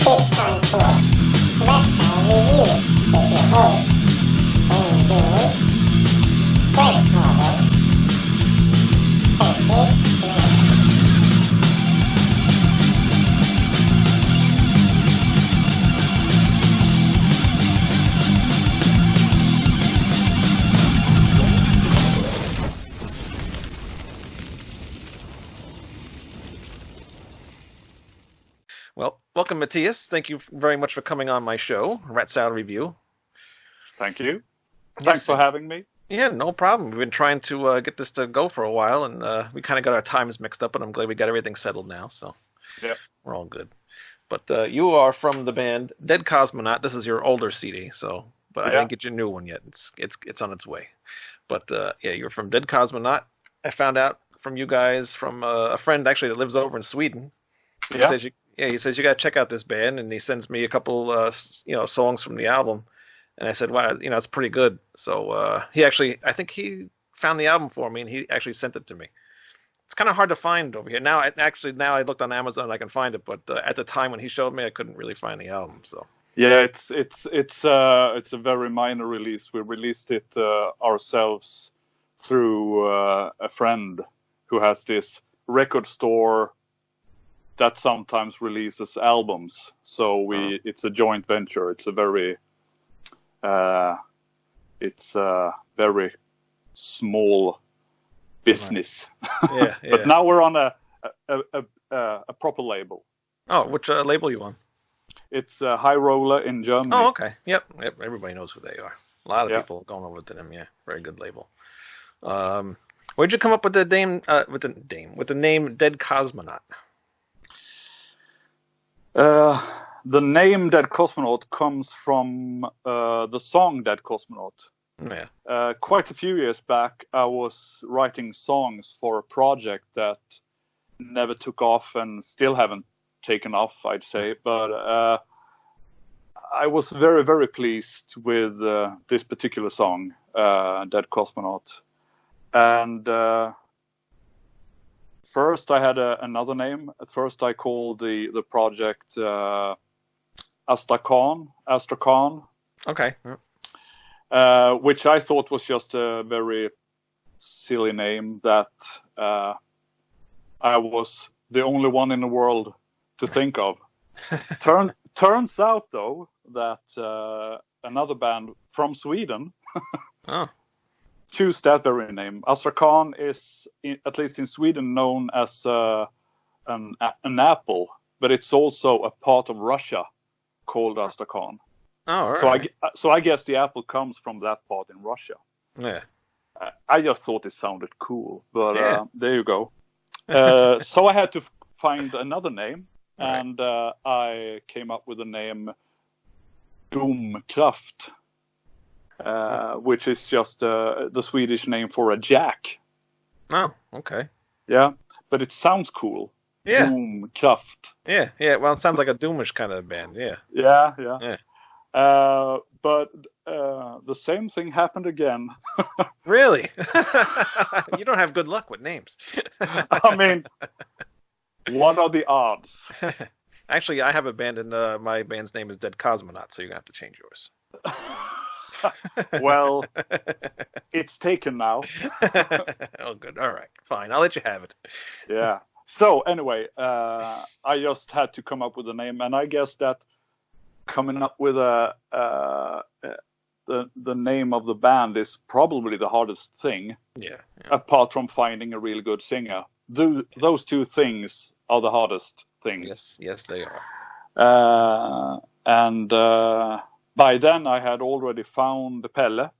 It's time for Website Review with your host, Andrew, Greg Carver, and Nick Lamb. Well, welcome, Mattias. Thank you very much for coming on my show, Rat Salad Review. Thank you. Thanks for having me. Yeah, no problem. We've been trying to get this to go for a while, and we kind of got our times mixed up, and I'm glad we got everything settled now, so we're all good. But you are from the band Dead Kosmonaut. This is your older CD, but I didn't get your new one yet. It's on its way. But you're from Dead Kosmonaut. I found out from you guys from a friend actually that lives over in Sweden. He says you got to check out this band, and he sends me a couple, songs from the album, and I said, wow, it's pretty good. So I think he found the album for me, and he actually sent it to me. It's kind of hard to find over here now. I looked on Amazon and I can find it, but at the time when he showed me, I couldn't really find the album. So yeah, it's a very minor release. We released it ourselves through a friend who has this record store that sometimes releases albums. So it's a joint venture. It's a very small business. Yeah. But now we're on a proper label. Oh, which label you on? It's High Roller in Germany. Oh, okay. Yep. Everybody knows who they are. A lot of people going over to them. Yeah, very good label. Where'd you come up with the name? With the name Dead Kosmonaut? The name Dead Kosmonaut comes from the song Dead Kosmonaut. Yeah. Quite a few years back, I was writing songs for a project that never took off and still haven't taken off, I'd say. But I was very, very pleased with this particular song, Dead Kosmonaut. And first, I had another name. At first, I called the project Astrakhan. Okay. Which I thought was just a very silly name that I was the only one in the world to think of. Turns out, though, that another band from Sweden choose that very name. Astrakhan is, at least in Sweden, known as an apple, but it's also a part of Russia called Astrakhan. Oh, all right. So I guess the apple comes from that part in Russia. Yeah. I just thought it sounded cool, but there you go. Yeah. So I had to find another name, and I came up with the name Domkraft, which is just the Swedish name for a jack. Oh, okay. Yeah, but it sounds cool. Yeah. Domkraft. Yeah. Well, it sounds like a Doomish kind of band. Yeah. Yeah. But the same thing happened again. Really? You don't have good luck with names. I mean, what are the odds? Actually, I have a band, and my band's name is Dead Kosmonaut, so you're going to have to change yours. Well, it's taken now. Oh, good. All right. Fine. I'll let you have it. Yeah. So, anyway, I just had to come up with a name, and I guess that coming up with the name of the band is probably the hardest thing. Yeah. Apart from finding a really good singer. Those two things are the hardest things. Yes, they are. And by then I had already found Pelle.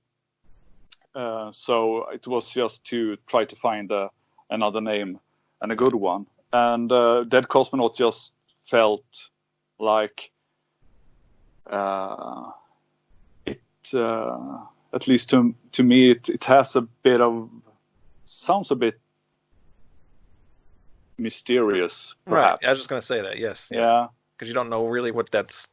So it was just to try to find another name and a good one. And Dead Kosmonaut just felt like at least to me, it has sounds a bit mysterious, perhaps. Right. I was just going to say that. Yes. Yeah. Because you don't know really what that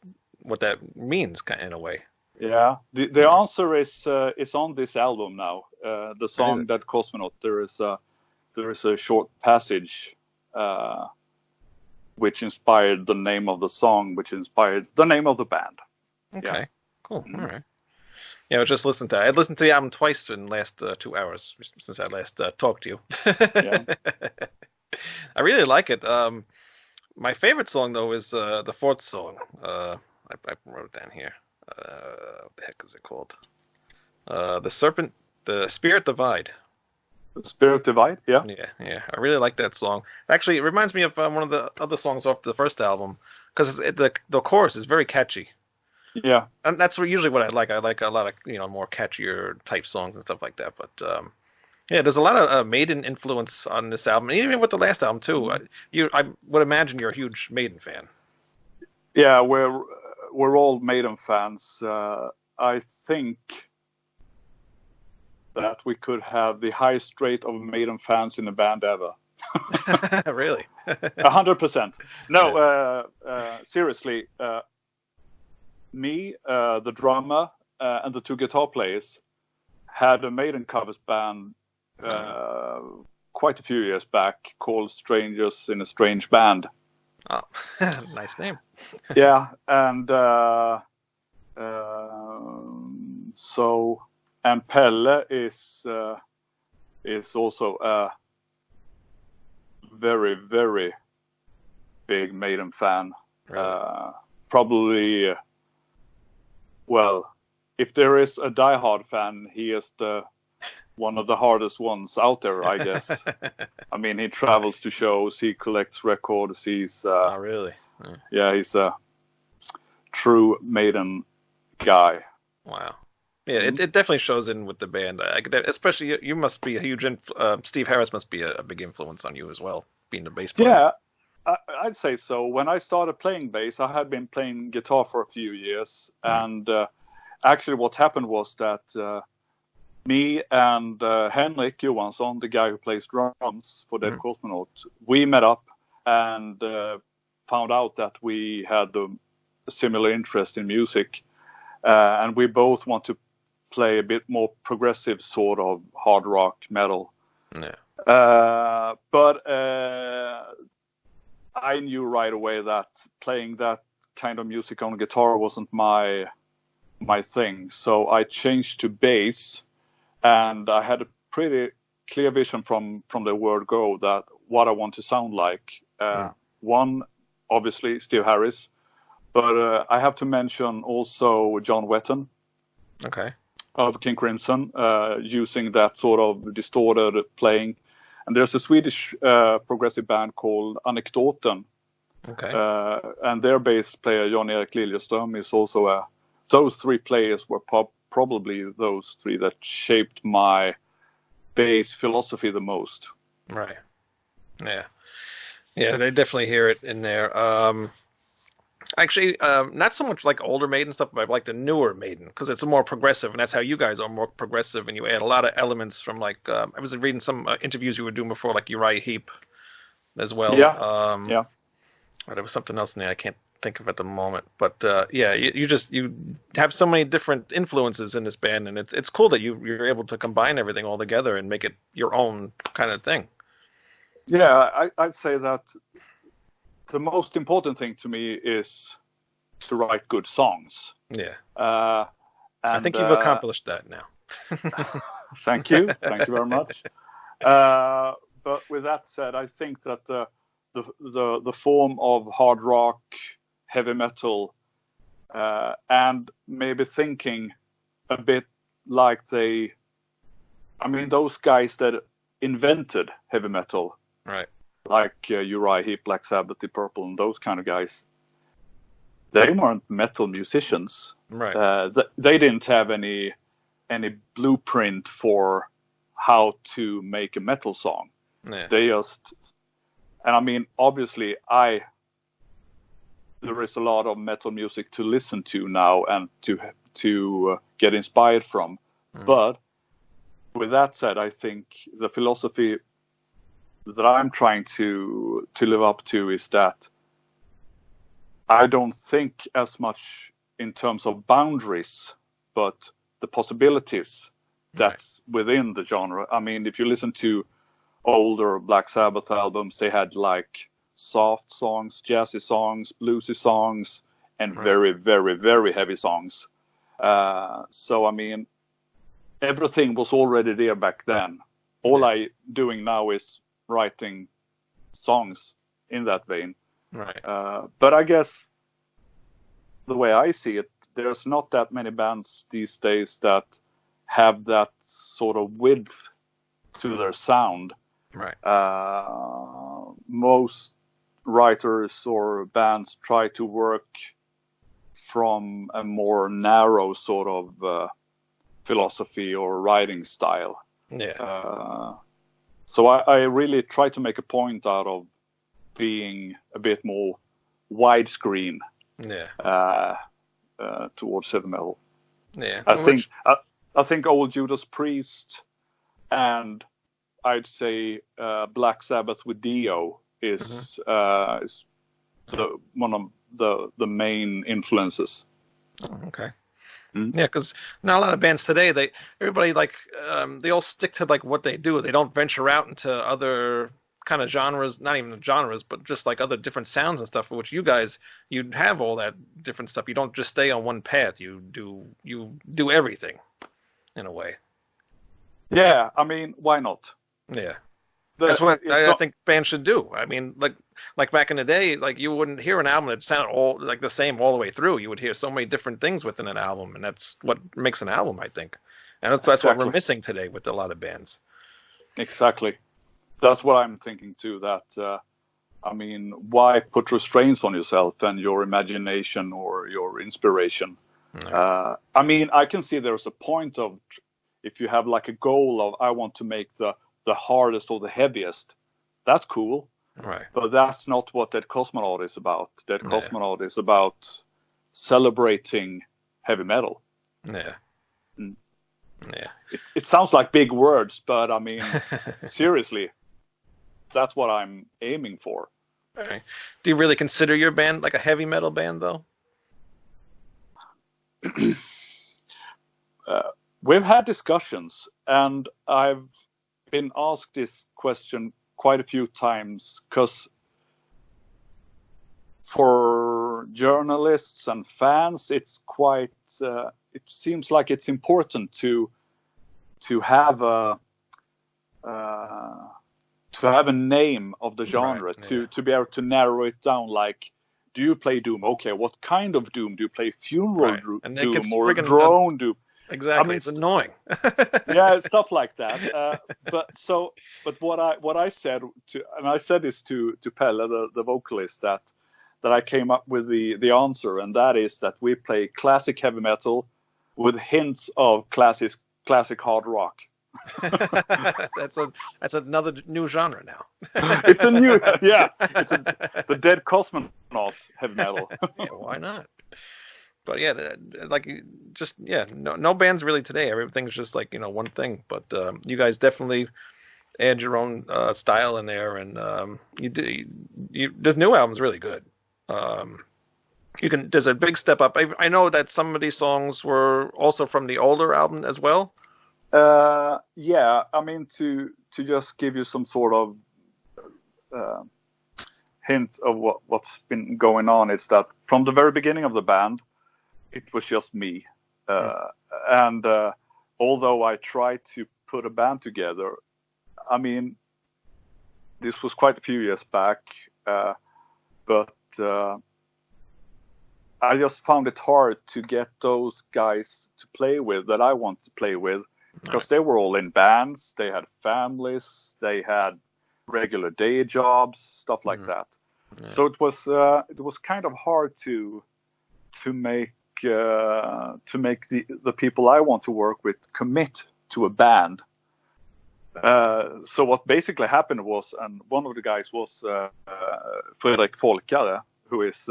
means, in a way. Yeah. The answer is on this album now. The song Dead Kosmonaut. There is a short passage which inspired the name of the song, which inspired the name of the band. Okay, yeah. Cool. Mm-hmm. All right. Yeah, I was just listening to. I listened to the album twice in the last 2 hours since I last talked to you. Yeah. I really like it. My favorite song though is the fourth song. I wrote it down here. What the heck is it called? The Spirit Divide. The Spirit Divide. Yeah. Yeah. I really like that song. Actually, it reminds me of one of the other songs off the first album because the chorus is very catchy. Yeah, and that's usually what I like. I like a lot of more catchier type songs and stuff like that. But yeah, there's a lot of Maiden influence on this album, and even with the last album too. I would imagine you're a huge Maiden fan. Yeah, we're all Maiden fans. I think that we could have the highest rate of Maiden fans in a band ever. Really? 100%. No, seriously. Me, the drummer, and the two guitar players had a Maiden covers band quite a few years back called Strangers in a Strange Band. Oh, nice name. Yeah, and and Pelle is also a very, very big Maiden fan. Really? Probably. Well, if there is a diehard fan, he is one of the hardest ones out there, I guess. I mean, he travels to shows, he collects records, he's... oh, really? Yeah, he's a true Maiden guy. Wow. Yeah, it definitely shows in with the band. Especially, you must be a huge... Steve Harris must be a big influence on you as well, being the bass player. Yeah, I'd say so. When I started playing bass, I had been playing guitar for a few years. And actually what happened was that me and Henrik Johansson, the guy who plays drums for Dead Kosmonaut, we met up and found out that we had a similar interest in music. And we both want to play a bit more progressive sort of hard rock metal. Yeah. But I knew right away that playing that kind of music on guitar wasn't my thing. So I changed to bass, and I had a pretty clear vision from the word go that what I want to sound like. One, obviously, Steve Harris, but I have to mention also John Wetton. Okay. Of King Crimson, using that sort of distorted playing. And there's a Swedish progressive band called Anekdoten. Okay. And their bass player, Jan-Erik Liljeström, is also those three players were probably those three that shaped my bass philosophy the most. Right. Yeah. Yeah, they definitely hear it in there. Actually, not so much like older Maiden stuff, but like the newer Maiden, because it's more progressive, and that's how you guys are more progressive, and you add a lot of elements from like, I was reading some interviews you were doing before, like Uriah Heep as well. Yeah. Yeah. There was something else in there I can't think of at the moment, but yeah, you have so many different influences in this band, and it's cool that you're able to combine everything all together and make it your own kind of thing. Yeah, I'd say that the most important thing to me is to write good songs. Yeah. And I think you've accomplished that now. Thank you very much. But with that said, I think that the form of hard rock, heavy metal, and maybe thinking a bit like those guys that invented heavy metal, right? Like Uriah Heep, Black Sabbath, Deep Purple, and those kind of guys. They weren't metal musicians. Right. They didn't have any blueprint for how to make a metal song. Yeah. They just, and I mean, obviously, there is a lot of metal music to listen to now and to get inspired from. But with that said, I think the philosophy that I'm trying to live up to is that I don't think as much in terms of boundaries, but the possibilities that's within the genre. I mean, if you listen to older Black Sabbath albums, they had like soft songs, jazzy songs, bluesy songs, and very, very, very heavy songs. So I mean, everything was already there back then. All I doing now is writing songs in that vein. Right. But I guess the way I see it, there's not that many bands these days that have that sort of width to their sound. Right. Most writers or bands try to work from a more narrow sort of philosophy or writing style. Yeah. So I really try to make a point out of being a bit more widescreen. Yeah. Towards heavy metal. Yeah. I think old Judas Priest and I'd say Black Sabbath with Dio is one of the main influences. Oh, okay. Mm-hmm. Yeah, because now a lot of bands today, everybody they all stick to like what they do. They don't venture out into other kind of genres, not even genres, but just like other different sounds and stuff. For which you guys, you have all that different stuff. You don't just stay on one path. You do everything, in a way. Yeah, I mean, why not? Yeah, that's what I think bands should do. I mean, like back in the day, like you wouldn't hear an album that sounded all like the same all the way through. You would hear so many different things within an album, and that's what makes an album, I think. And that's what we're missing today with a lot of bands. Exactly. That's what I'm thinking too. That I mean, why put restraints on yourself and your imagination or your inspiration? No. I mean, I can see there's a point of if you have like a goal of I want to make the hardest or the heaviest. That's cool. Right. But that's not what Dead Kosmonaut is about. Dead Kosmonaut is about celebrating heavy metal. Yeah. Mm. Yeah. It sounds like big words, but I mean, seriously, that's what I'm aiming for. Right. Do you really consider your band like a heavy metal band, though? We've had discussions, and I've been asked this question quite a few times because for journalists and fans, it's quite. It seems like it's important to have a name of the genre, right, yeah. to be able to narrow it down. Like, do you play Doom? Okay, what kind of Doom? Do you play funeral Doom or drone Doom? Exactly, I mean, it's annoying. Yeah, stuff like that. But what I said and I said this to Pelle, the vocalist, that I came up with the answer, and that is that we play classic heavy metal with hints of classic hard rock. That's another new genre now. It's a new, it's the Dead Kosmonaut heavy metal. Yeah, why not? But yeah, no bands really today. Everything's just like one thing. But you guys definitely add your own style in there, and this new album's really good. There's a big step up. I know that some of these songs were also from the older album as well. Yeah, I mean to just give you some sort of hint of what's been going on, it's that from the very beginning of the band, it was just me, and although I tried to put a band together, I mean, this was quite a few years back, but I just found it hard to get those guys to play with that I want to play with, because they were all in bands, they had families, they had regular day jobs, stuff like that. Yeah. So it was kind of hard to make the people I want to work with commit to a band. So what basically happened was, and one of the guys was Fredrik Folkare, who is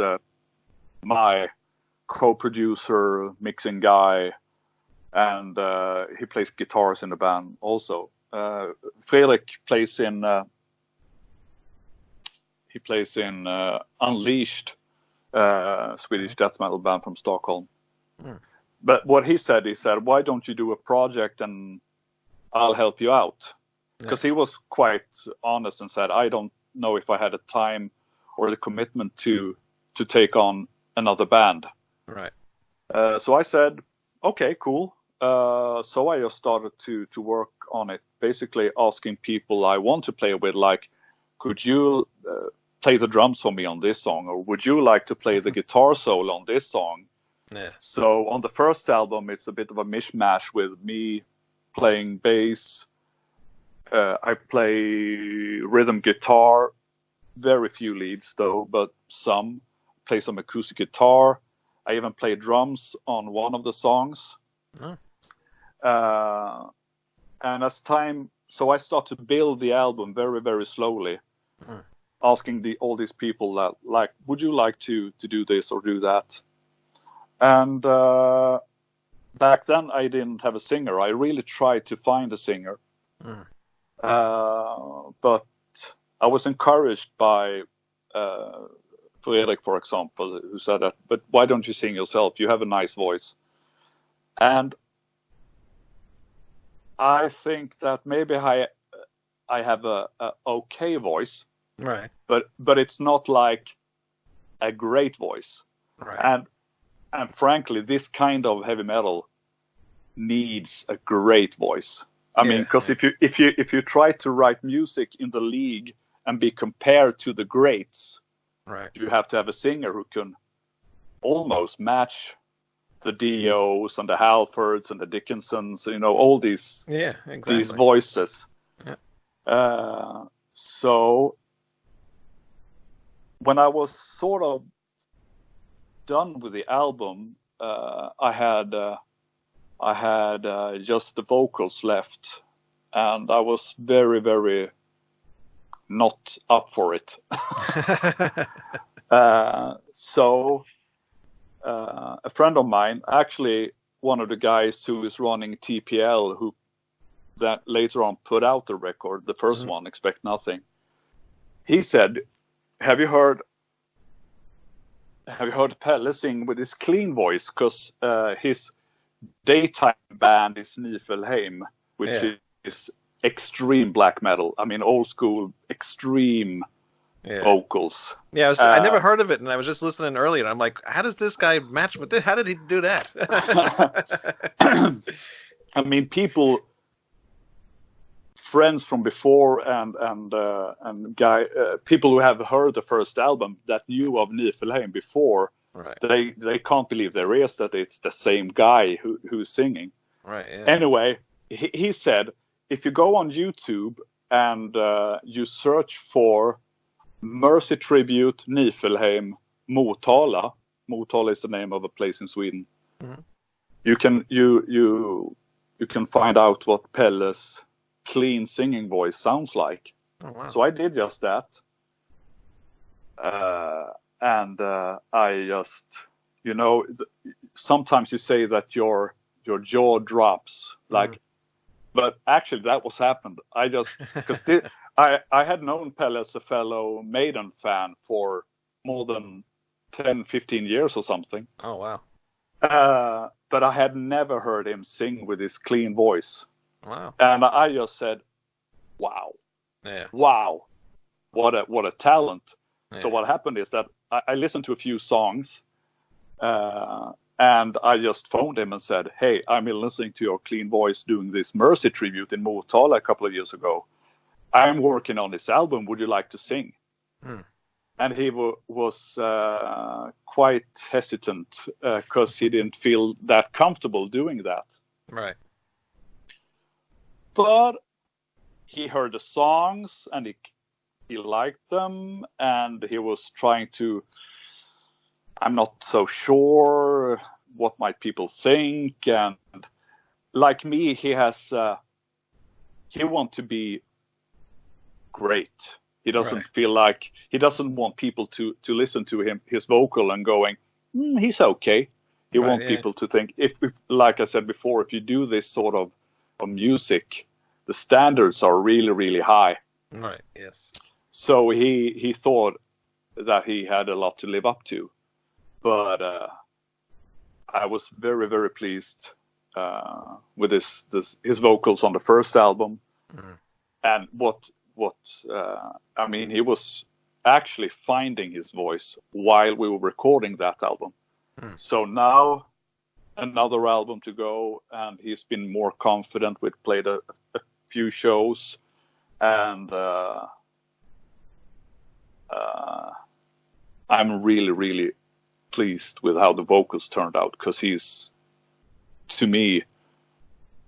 my co-producer, mixing guy, and he plays guitars in the band also. Fredrik plays in Unleashed, Swedish death metal band from Stockholm. But what he said, why don't you do a project and I'll help you out? Because he was quite honest and said, I don't know if I had the time or the commitment to take on another band. Right. So I said, okay, cool. So I just started to work on it, basically asking people I want to play with, like, could you play the drums for me on this song, or would you like to play the guitar solo on this song? Yeah. So on the first album, it's a bit of a mishmash with me playing bass. I play rhythm guitar, very few leads though, but some. Play some acoustic guitar. I even play drums on one of the songs. Oh. And as time, so I start to build the album very, very slowly, asking all these people that, like, would you like to do this or do that? And back then I didn't have a singer. I really tried to find a singer. But I was encouraged by Fredrik, for example, who said that, but why don't you sing yourself? You have a nice voice. And I think that maybe I have a okay voice, right? But it's not like a great voice, right? And frankly, this kind of heavy metal needs a great voice. I mean, because if you try to write music in the league and be compared to the greats, right, you have to have a singer who can almost match the Dios and the Halfords and the Dickinsons, all these these voices. Yeah. So when I was sort of done with the album, I had just the vocals left, and I was very, very not up for it. So a friend of mine, actually one of the guys who is running TPL, who that later on put out the record, the first one, Expect Nothing, he said, have you heard Pelle sing with his clean voice? Because his daytime band is Niflheim, which is extreme black metal. I mean, old school, extreme vocals. Yeah, I never heard of it, and I was just listening earlier, and I'm like, how does this guy match with this? How did he do that? I mean, friends from before and people who have heard the first album that knew of Niflheim before, right? They can't believe their ears that it's the same guy who's singing. Right. Yeah. Anyway, he said, if you go on YouTube and you search for Mercy Tribute Niflheim Motala is the name of a place in Sweden. You can find out what Pelle's clean singing voice sounds like. Oh, wow. So I did just that, and I just, sometimes you say that your jaw drops, like, but actually that was happened. I just, because I had known Pelle as a fellow Maiden fan for more than 10, 15 years or something. Oh, wow. But I had never heard him sing with his clean voice. Wow. And I just said, wow. Yeah. Wow. What a talent. Yeah. So what happened is that I listened to a few songs, and I just phoned him and said, hey, I'm listening to your clean voice doing this Mercy tribute in Motala a couple of years ago. I'm working on this album. Would you like to sing? And he was quite hesitant because he didn't feel that comfortable doing that. Right. But he heard the songs and he liked them, and he was trying to, I'm not so sure what might people think, and like me, he wants to be great. He doesn't feel like, he doesn't want people to listen to his vocal and going, he's okay. He wants people to think, if like I said before, if you do this sort of music, the standards are really, really high. Right. Yes. So he thought that he had a lot to live up to, but I was very, very pleased with his vocals on the first album, and what I mean, he was actually finding his voice while we were recording that album. So now another album to go, and he's been more confident. We've played a few shows, and I'm really, really pleased with how the vocals turned out, because he's, to me,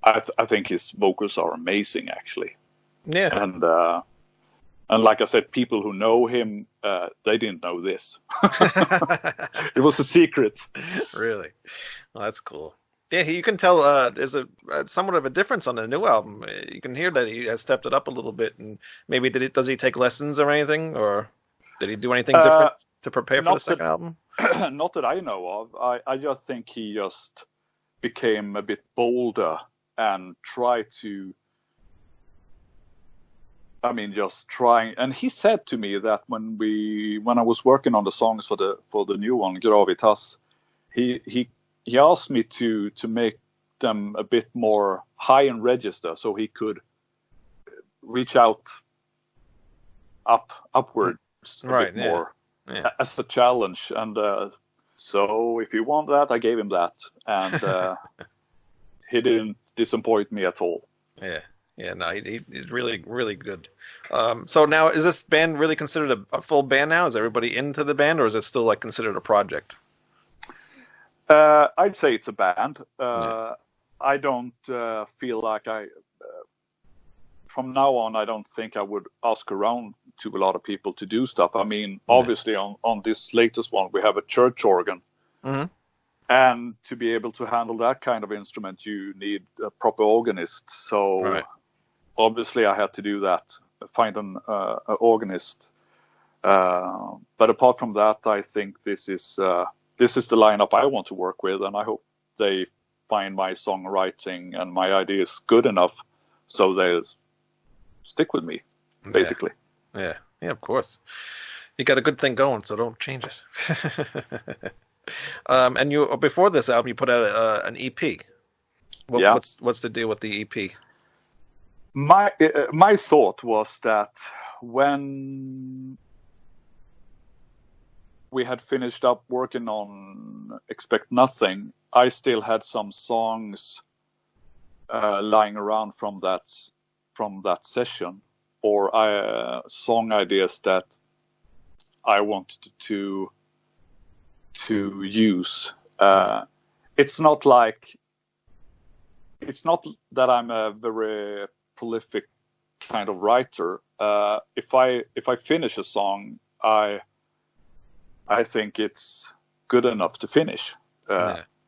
I think his vocals are amazing, actually. Yeah. And like I said, people who know him, they didn't know this. It was a secret. Really? Well, that's cool. Yeah, you can tell there's a somewhat of a difference on the new album. You can hear that he has stepped it up a little bit, and maybe does he take lessons or anything, or did he do anything different to prepare for the second album? Not that I know of. I just think he just became a bit bolder and tried to. I mean, just trying. And he said to me that when I was working on the songs for the new one, Gravitas, he asked me to make them a bit more high in register, so he could reach out upwards a bit more as the challenge. And so if you want that, I gave him that, and he didn't disappoint me at all. Yeah, no, he's really, really good. So now, is this band really considered a full band now? Is everybody into the band, or is it still like considered a project? I'd say it's a band. I don't feel like from now on, I don't think I would ask around to a lot of people to do stuff. I mean, obviously on this latest one, we have a church organ. Mm-hmm. And to be able to handle that kind of instrument, you need a proper organist. So obviously I had to do that, find an organist. But apart from that, I think this is the lineup I want to work with, and I hope they find my songwriting and my ideas good enough so they stick with me, basically. Yeah, of course. You got a good thing going, so don't change it. And you, before this album, you put out an EP. What's the deal with the EP? My thought was that when we had finished up working on Expect Nothing, I still had some songs lying around from that session, or song ideas that I wanted to use. It's not that I'm a very prolific kind of writer. If I finish a song, I think it's good enough to finish.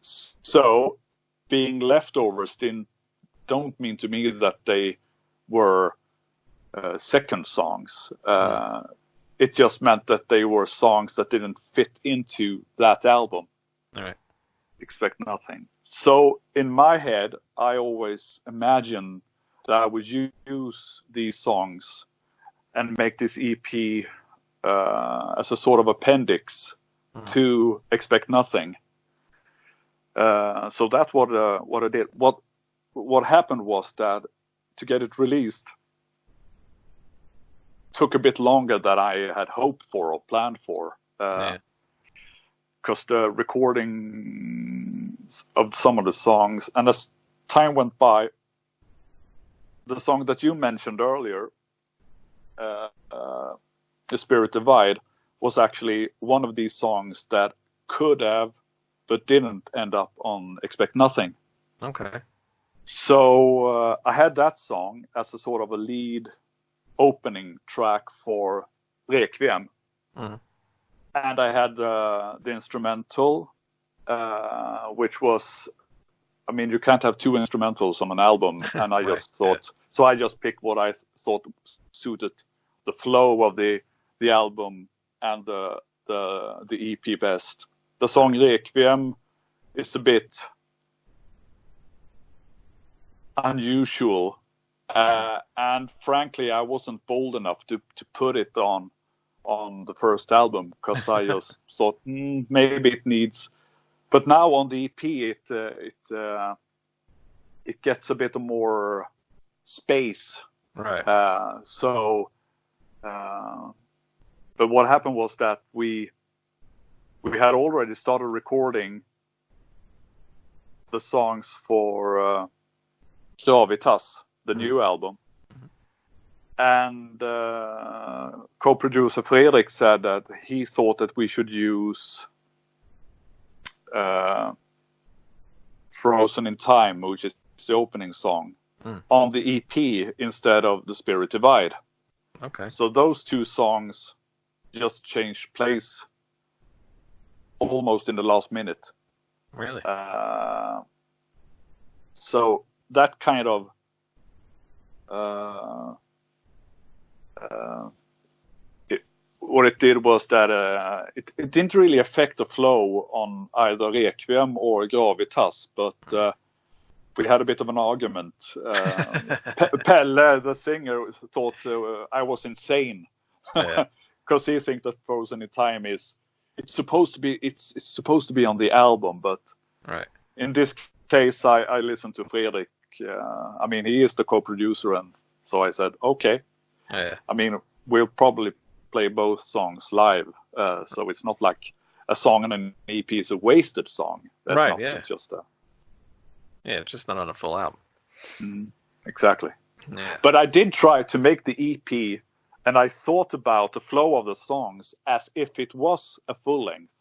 So being leftovers don't mean to me that they were second songs. It just meant that they were songs that didn't fit into that album. All right. Expect Nothing. So in my head, I always imagine that I would use these songs and make this EP as a sort of appendix to Expect Nothing. So that's what I did. What happened was that to get it released took a bit longer than I had hoped for or planned for, because the recordings of some of the songs, and as time went by, the song that you mentioned earlier, The Spirit Divide, was actually one of these songs that could have but didn't end up on Expect Nothing. Okay. So I had that song as a sort of a lead opening track for Rekviem. And I had the instrumental, which was, I mean, you can't have two instrumentals on an album. And I just thought, so I just picked what I thought suited the flow of the album and the EP best. The song Rekviem is a bit unusual. And frankly, I wasn't bold enough to put it on the first album, because I just thought maybe it needs. But now on the EP, it gets a bit more space. Right. but what happened was that we had already started recording the songs for Gravitas, the new album. And co-producer Fredrik said that he thought that we should use Frozen in Time, which is the opening song, on the EP instead of The Spirit Divide. Okay. So those two songs just changed place almost in the last minute. Really? So that kind of what it did was that it didn't really affect the flow on either Rekviem or Gravitas, but we had a bit of an argument. Pelle, the singer, thought I was insane because he thinks that Frozen in Time it's supposed to be on the album, but in this case, I listened to Fredrik. I mean, he is the co-producer, and so I said, okay. I mean, we'll probably play both songs live, so it's not like a song and an EP is a wasted song. That's not just a... Yeah, it's just not on a full album. Exactly. Yeah. But I did try to make the EP, and I thought about the flow of the songs as if it was a full length.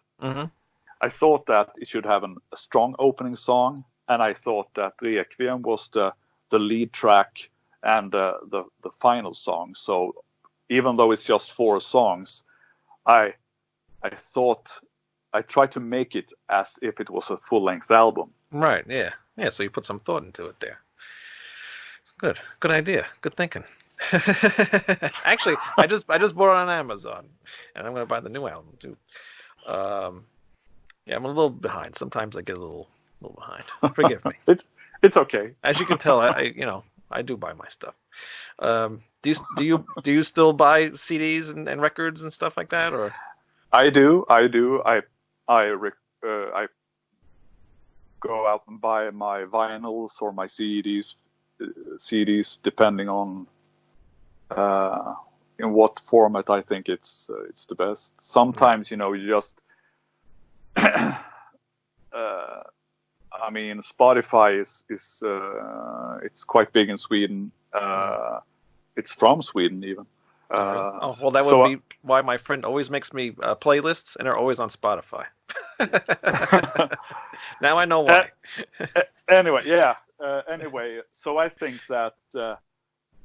I thought that it should have a strong opening song, and I thought that Rekviem was the lead track and the final song. So even though it's just 4 songs, I thought I tried to make it as if it was a full-length album. Right, yeah. Yeah, so you put some thought into it there. Good idea. Good thinking. Actually, I just bought it on Amazon, and I'm going to buy the new album too. Yeah, I'm a little behind. Sometimes I get a little behind. Forgive me. It's okay. As you can tell, I do buy my stuff. Do you still buy CDs and records and stuff like that, or? I do. I go out and buy my vinyls or my CDs depending on in what format I think it's the best. Sometimes you just I mean, Spotify is it's quite big in Sweden. It's from Sweden even. Well, that would be why my friend always makes me playlists, and they're always on Spotify. Now I know why. Anyway, so I think that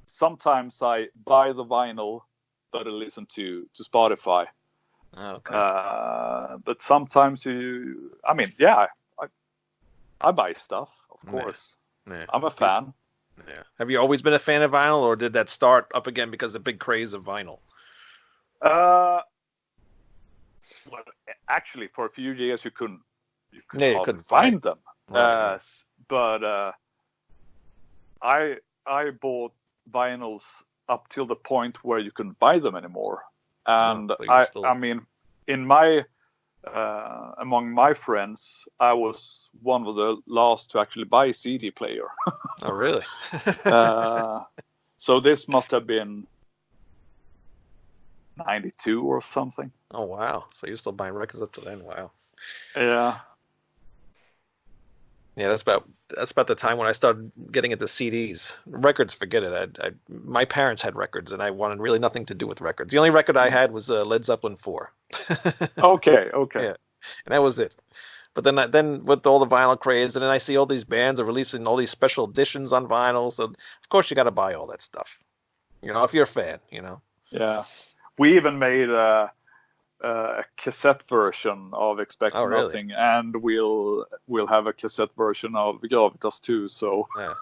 sometimes I buy the vinyl, but I listen to Spotify. Okay. But sometimes I buy stuff, of course. Yeah. I'm a fan. Yeah. Have you always been a fan of vinyl, or did that start up again because of the big craze of vinyl? Well, actually, for a few years you couldn't find them. Right. But I bought vinyls up till the point where you couldn't buy them anymore. And I mean, in my among my friends, I was one of the last to actually buy a CD player. Oh, really? So this must have been 92 or something. Oh, wow. So you're still buying records up to then? Wow. Yeah. Yeah, that's about the time when I started getting into CDs. Records, forget it. My parents had records, and I wanted really nothing to do with records. The only record I had was Led Zeppelin 4. Okay. Yeah, and that was it. But then with all the vinyl craze, and then I see all these bands are releasing all these special editions on vinyl. So of course you got to buy all that stuff. If you're a fan, Yeah, we even made a cassette version of Expect Nothing, and we'll have a cassette version of Gravitas too. So, yeah.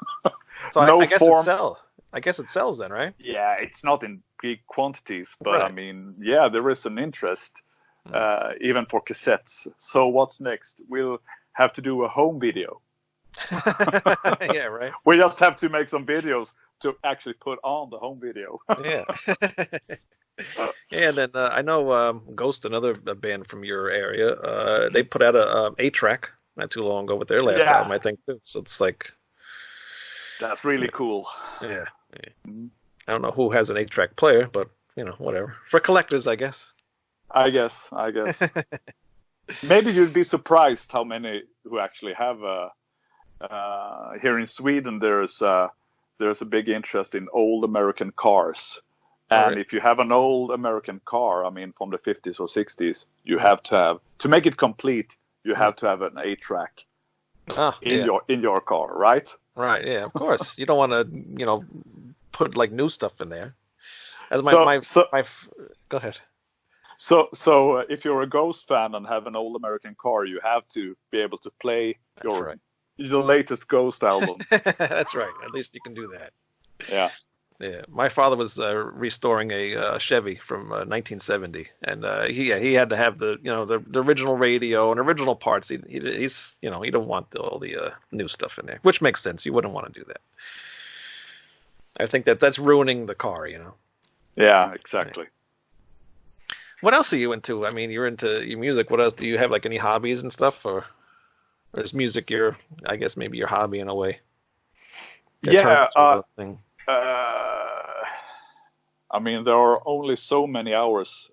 So I guess it sells. I guess it sells then, right? Yeah, it's not in big quantities, but right. I mean, yeah, there is an interest even for cassettes. So what's next? We'll have to do a home video. Yeah, right. We just have to make some videos to actually put on the home video. Yeah. Yeah, and then I know Ghost, another band from your area, they put out a 8-track not too long ago with their last album, I think, too. So it's like... That's really cool. Yeah. I don't know who has an 8-track player, but, whatever. For collectors, I guess. I guess. Maybe you'd be surprised how many who actually have here in Sweden. There's a big interest in old American cars, and if you have an old American car, I mean from the 50s or 60s, you have to make it complete. You have to have an 8-track in your car, right? Right. Yeah. Of course, you don't want to put like new stuff in there. As go ahead. So if you're a Ghost fan and have an old American car, you have to be able to play your latest Ghost album. That's right. At least you can do that. Yeah. Yeah. My father was restoring a Chevy from 1970, and he had to have the original radio and original parts. He's he don't want all the new stuff in there, which makes sense. You wouldn't want to do that. I think that's ruining the car. Yeah. Exactly. Yeah. What else are you into? I mean, you're into your music. What else? Do you have like any hobbies and stuff, or is music I guess maybe your hobby in a way? I mean, there are only so many hours.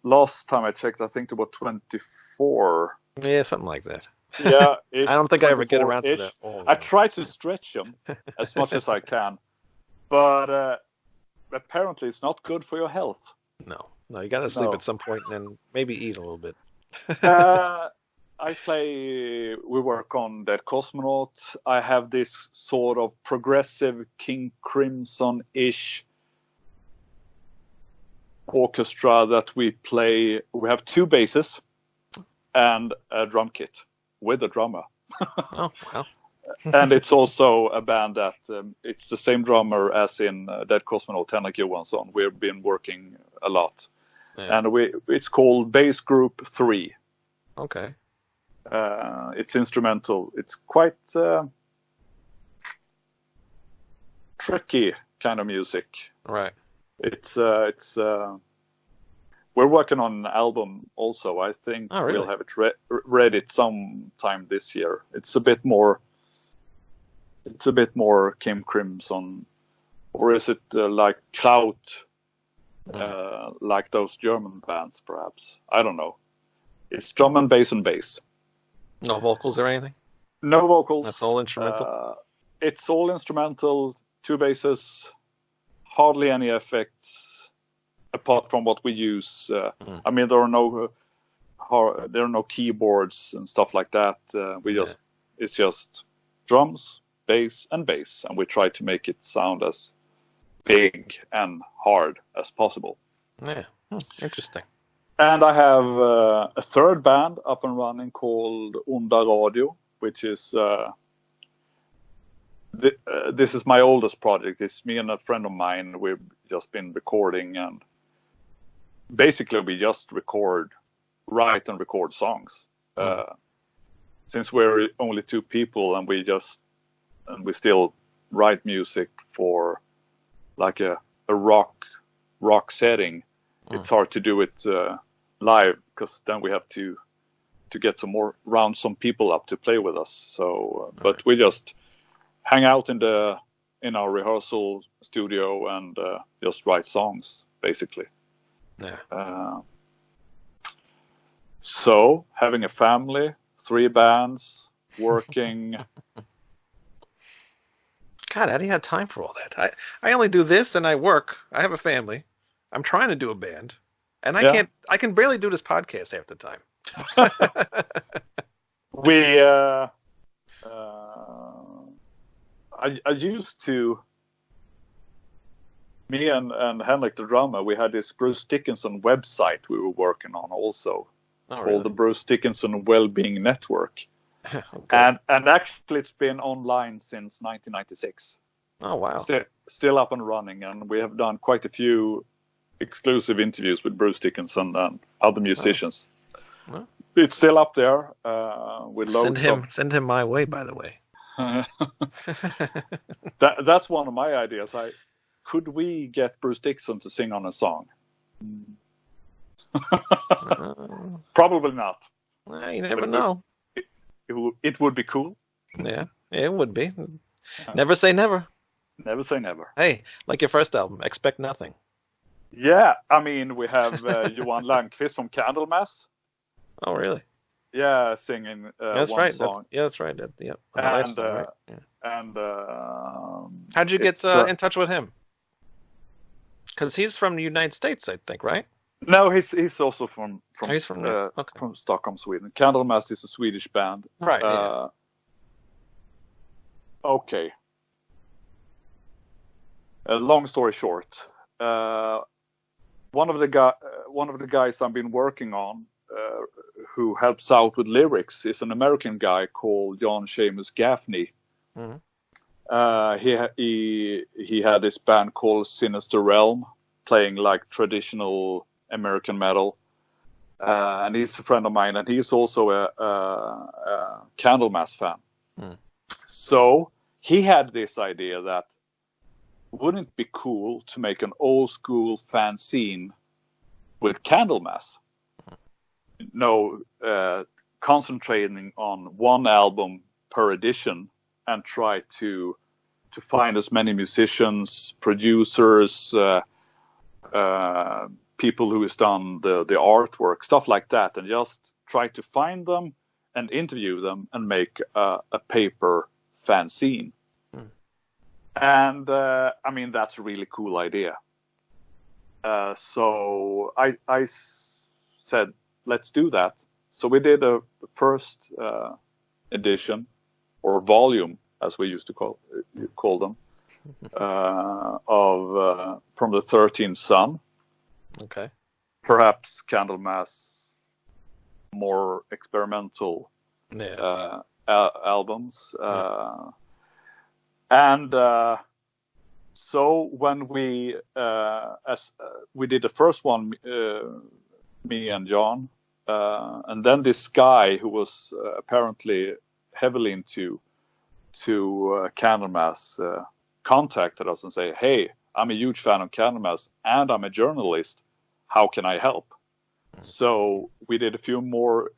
Last time I checked, I think there were 24. Yeah, something like that. Yeah, I don't think I ever get around to that. I try to stretch them as much as I can, but apparently it's not good for your health. No, you got to sleep at some point and then maybe eat a little bit. We work on Dead Kosmonaut. I have this sort of progressive King Crimson-ish orchestra that we play. We have 2 basses and a drum kit with a drummer. Oh, wow. And it's also a band that it's the same drummer as in Dead Kosmonaut, Henrik Johansson. We've been working a lot. Yeah. And it's called Bass Group 3. Okay. It's instrumental. It's quite tricky kind of music. Right. It's we're working on an album also. I think we'll have it ready sometime this year. It's a bit more Kim Crimson, or is it like Kraut, like those German bands perhaps? I don't know. It's drum and bass and bass. No vocals or anything? No vocals. That's all instrumental? It's all instrumental, 2 basses, hardly any effects, apart from what we use. I mean, there are no keyboards and stuff like that. It's just drums, bass, and we try to make it sound as big and hard as possible. Yeah, interesting. And I have a third band up and running called Onda Radio, which is this is my oldest project. It's me and a friend of mine. We've just been recording, and basically we just write and record songs. Since we're only 2 people, and we still write music for like a rock setting. It's hard to do it live, because then we have to get some people up to play with us. So, but we just hang out in our rehearsal studio and just write songs, basically. Yeah. So having a family, 3 bands, working. God, how do you have time for all that? I only do this and I work. I have a family. I'm trying to do a band, and I can barely do this podcast half the time. I used to, me and Henrik the drummer, we had this Bruce Dickinson website we were working on also, called the Bruce Dickinson Wellbeing Network. Okay. And actually it's been online since 1996. Oh, wow. Still up and running, and we have done quite a few exclusive interviews with Bruce Dickinson and other musicians. Well, it's still up there with loads. Send him my way, by the way. That's one of my ideas. Could we get Bruce Dickinson to sing on a song? Probably not. You never know. It would be cool. Yeah, it would be. Never say never. Never say never. Hey, like your first album, expect nothing. Yeah, I mean, we have Johan Landqvist from Candlemass. Oh, really? Yeah, singing that's one right. song. That's right. Yeah. And song, right? Yeah. and how'd you get in touch with him? Because he's from the United States, I think, right? No, he's also from he's from there. Okay. From Stockholm, Sweden. Candlemass is a Swedish band. Right. Yeah. Okay. Long story short, one of the guys I've been working on, who helps out with lyrics, is an American guy called John Seamus Gaffney. Mm-hmm. He had this band called Sinister Realm, playing like traditional American metal, and he's a friend of mine, and he's also a Candlemass fan. Mm. So he had this idea that wouldn't it be cool to make an old school fanzine with Candlemass? No, concentrating on one album per edition and try to find as many musicians, producers, people who has done the artwork, stuff like that, and just try to find them and interview them and make a paper fanzine. Mm. And I mean, that's a really cool idea. So I said, let's do that. So we did a first edition, or volume, as we used to call them, of From the 13th Sun. Okay. Perhaps Candlemass more experimental albums. And so when we we did the first one, me and John, and then this guy who was apparently heavily into Candlemass contacted us and say, "Hey, I'm a huge fan of Candlemass and I'm a journalist. How can I help?" So we did a few more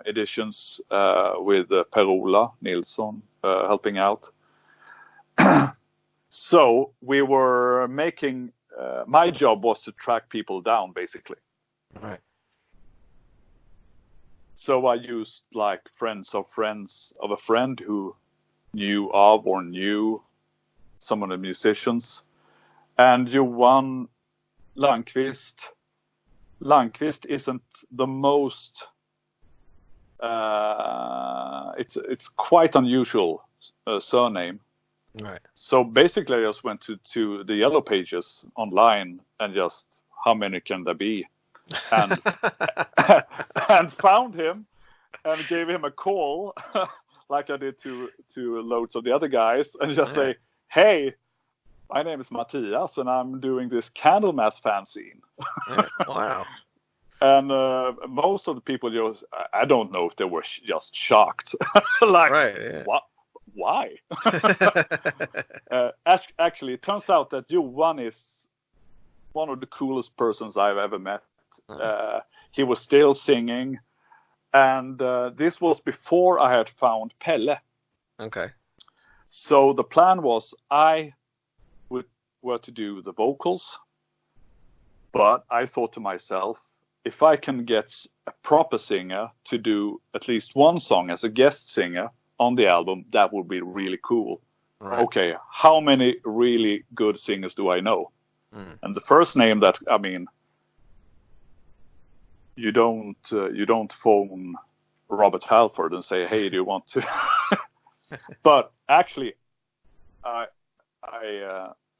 editions with Per-Ola Nilsson helping out. So we were making. My job was to track people down, basically. Right. So I used like friends of friends of a friend who knew of or knew some of the musicians, and Johan Landqvist. Landqvist isn't the most. It's quite unusual surname. Right. So basically, I just went to the Yellow Pages online and just how many can there be, and and found him and gave him a call, like I did to loads of the other guys, and just say, "Hey, my name is Mattias, and I'm doing this Candlemass fanzine." Wow. And most of the people, I don't know if they were just shocked, like, right, yeah. What? Why? Actually, it turns out that Johan is one of the coolest persons I've ever met. He was still singing, and this was before I had found Pelle. Okay. So the plan was I were to do the vocals, but I thought to myself, if I can get a proper singer to do at least one song as a guest singer on the album, that would be really cool. Right. Okay, how many really good singers do I know? And the first name that, I mean, you don't phone Robert Halford and say, "Hey, do you want to?" But actually, I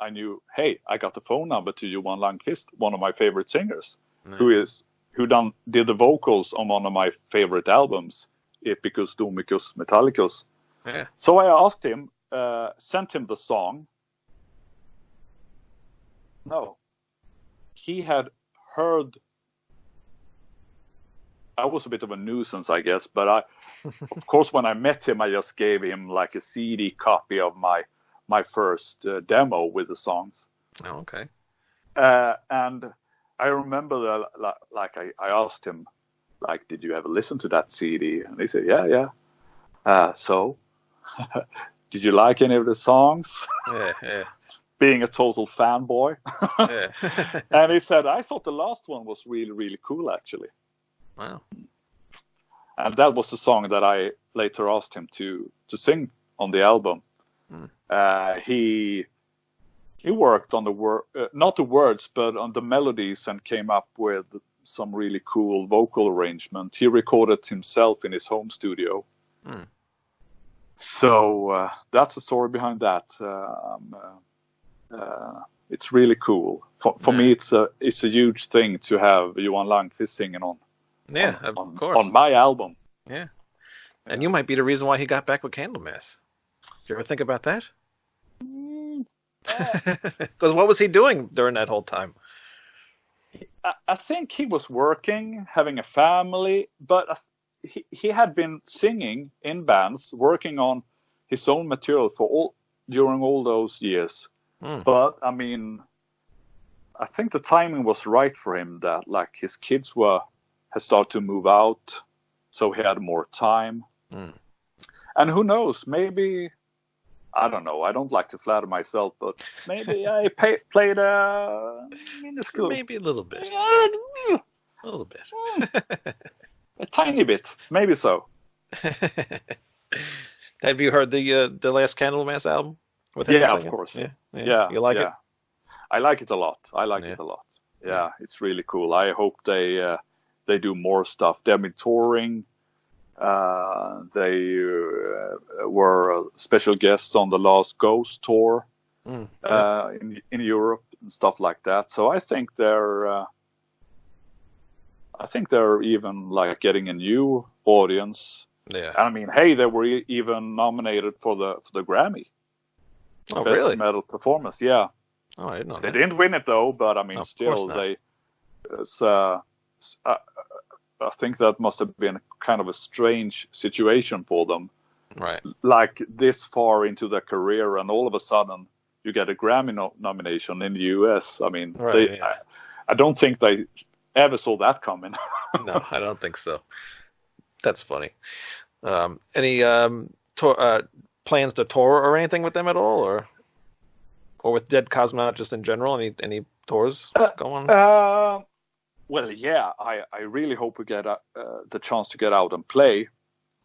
knew, hey, I got the phone number to Johan Landqvist, one of my favorite singers, who did the vocals on one of my favorite albums, Epicus, Domicus, Metallicus. Yeah. So I asked him, sent him the song. No, he had heard. I was a bit of a nuisance, I guess, but of course, when I met him, I just gave him like a CD copy of my first demo with the songs. Oh, okay. And I remember that, like I asked him, like, "Did you ever listen to that CD?" And he said, "Yeah." So, did you like any of the songs? Yeah. being a total fanboy. Yeah. And he said, I thought the last one was really, really cool, actually. Wow. And that was the song that I later asked him to sing on the album. He worked on not the words, but on the melodies, and came up with some really cool vocal arrangement. He recorded himself in his home studio. So that's the story behind that. It's really cool. For me, it's a huge thing to have Johan Lankvist singing on. Yeah, of course. On my album. Yeah. And you might be the reason why he got back with Candlemass. Did you ever think about that? Because what was he doing during that whole time? I think he was working, having a family, but he had been singing in bands, working on his own material during all those years. But I mean, I think the timing was right for him. That like his kids had started to move out, so he had more time. And who knows? Maybe, I don't know. I don't like to flatter myself, but maybe I played minuscule. Maybe a little bit. A little bit. A tiny bit. Maybe so. Have you heard the last Candlemass album? With him Yeah, singing? of course. Yeah. You like it? I like it a lot. It a lot. Yeah, it's really cool. I hope they do more stuff. They've been touring. They were special guests on the last Ghost tour in Europe and stuff like that. So I think they're even like getting a new audience. Yeah. I mean, hey, they were even nominated for the Grammy. Oh, Best really? Metal Performance. Yeah. Oh, I didn't know They that. didn't win it though, but I mean, Of still course not. I think that must have been kind of a strange situation for them. Right. Like this far into their career, and all of a sudden you get a Grammy nomination in the US. I mean, I don't think they ever saw that coming. No, I don't think so. That's funny. Any plans to tour or anything with them at all, or with Dead Kosmonaut just in general? Any tours going on? Well, yeah, I really hope we get the chance to get out and play.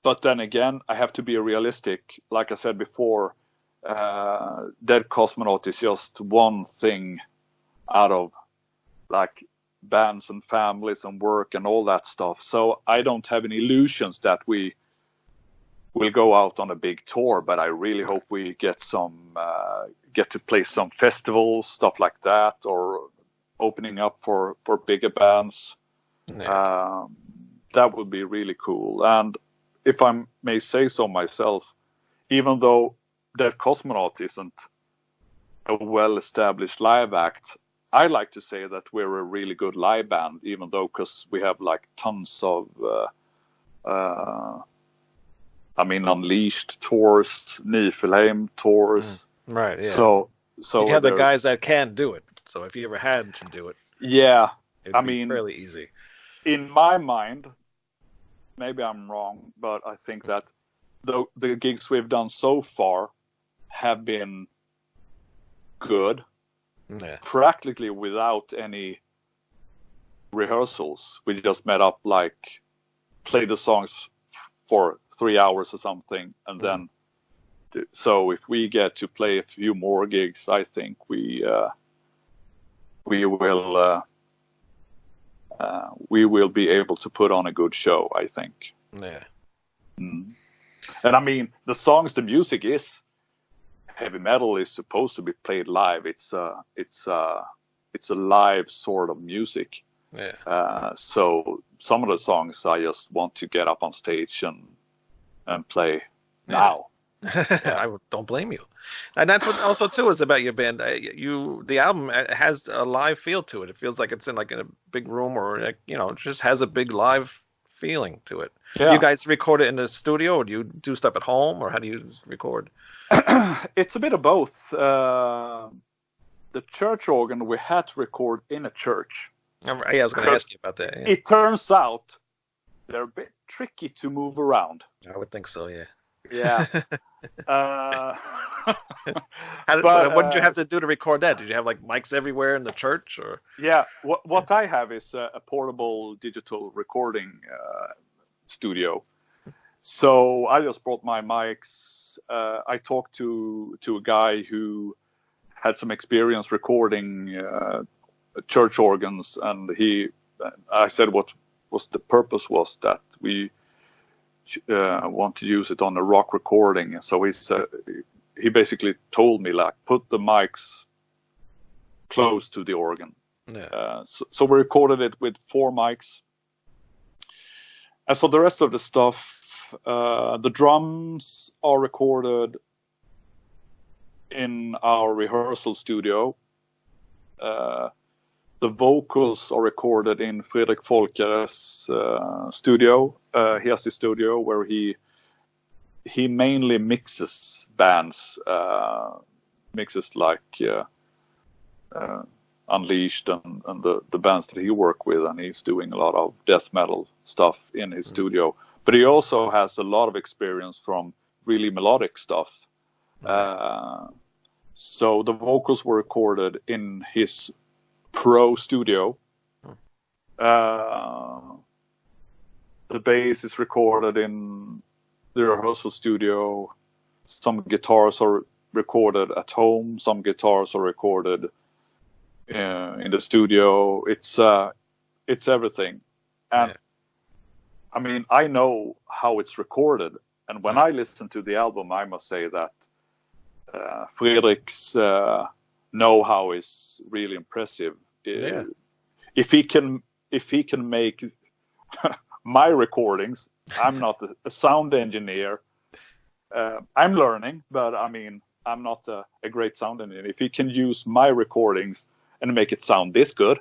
But then again, I have to be realistic. Like I said before, Dead Kosmonaut is just one thing out of like bands and families and work and all that stuff. So I don't have any illusions that we will go out on a big tour. But I really hope we get to play some festivals, stuff like that, or opening up for bigger bands. That would be really cool. And if I may say so myself, even though Dead Kosmonaut isn't a well-established live act, I like to say that we're a really good live band, even though, because we have like tons of Unleashed tours, Niflheim tours. Right, yeah. So you have the guys that can do it. So if you ever had to do it, it'd be fairly easy. In my mind, maybe I'm wrong, but I think that the gigs we've done so far have been good, practically without any rehearsals. We just met up, like, played the songs for 3 hours or something, and then. So if we get to play a few more gigs, I think we will be able to put on a good show, I think. Yeah. And I mean, the music is heavy metal is supposed to be played live. It's a live sort of music. Yeah. So some of the songs I just want to get up on stage and play now. I don't blame you. And that's what also too is about your band. The album has a live feel to it. It feels like it's in like in a big room, or like, it just has a big live feeling to it. Yeah. You guys record it in the studio, or do you do stuff at home, or how do you record? It's a bit of both. The church organ we had to record in a church. Yeah, I was going to ask you about that. Yeah. It turns out they're a bit tricky to move around. I would think so, yeah. Yeah. What did you have to do to record that? Did you have like mics everywhere in the church, or? Yeah, what I have is a portable digital recording studio. So I just brought my mics. I talked to a guy who had some experience recording church organs, and I said what was the purpose was that we want to use it on a rock recording. So he basically told me, like, put the mics close to the organ. Yeah. So we recorded it with 4 mics. As for the rest of the stuff, the drums are recorded in our rehearsal studio. The vocals are recorded in Fredrik Folkere's studio. He has the studio where he mainly mixes bands, mixes like Unleashed and the bands that he works with, and he's doing a lot of death metal stuff in his studio. But he also has a lot of experience from really melodic stuff. So the vocals were recorded in his pro studio. The bass is recorded in the rehearsal studio. Some guitars are recorded at home. Some guitars are recorded in the studio. It's everything. And I mean, I know how it's recorded. And when I listen to the album, I must say that Fredrik's know-how is really impressive. If he can make my recordings, I'm not a sound engineer. I'm learning, but I mean, I'm not a great sound engineer. If he can use my recordings and make it sound this good,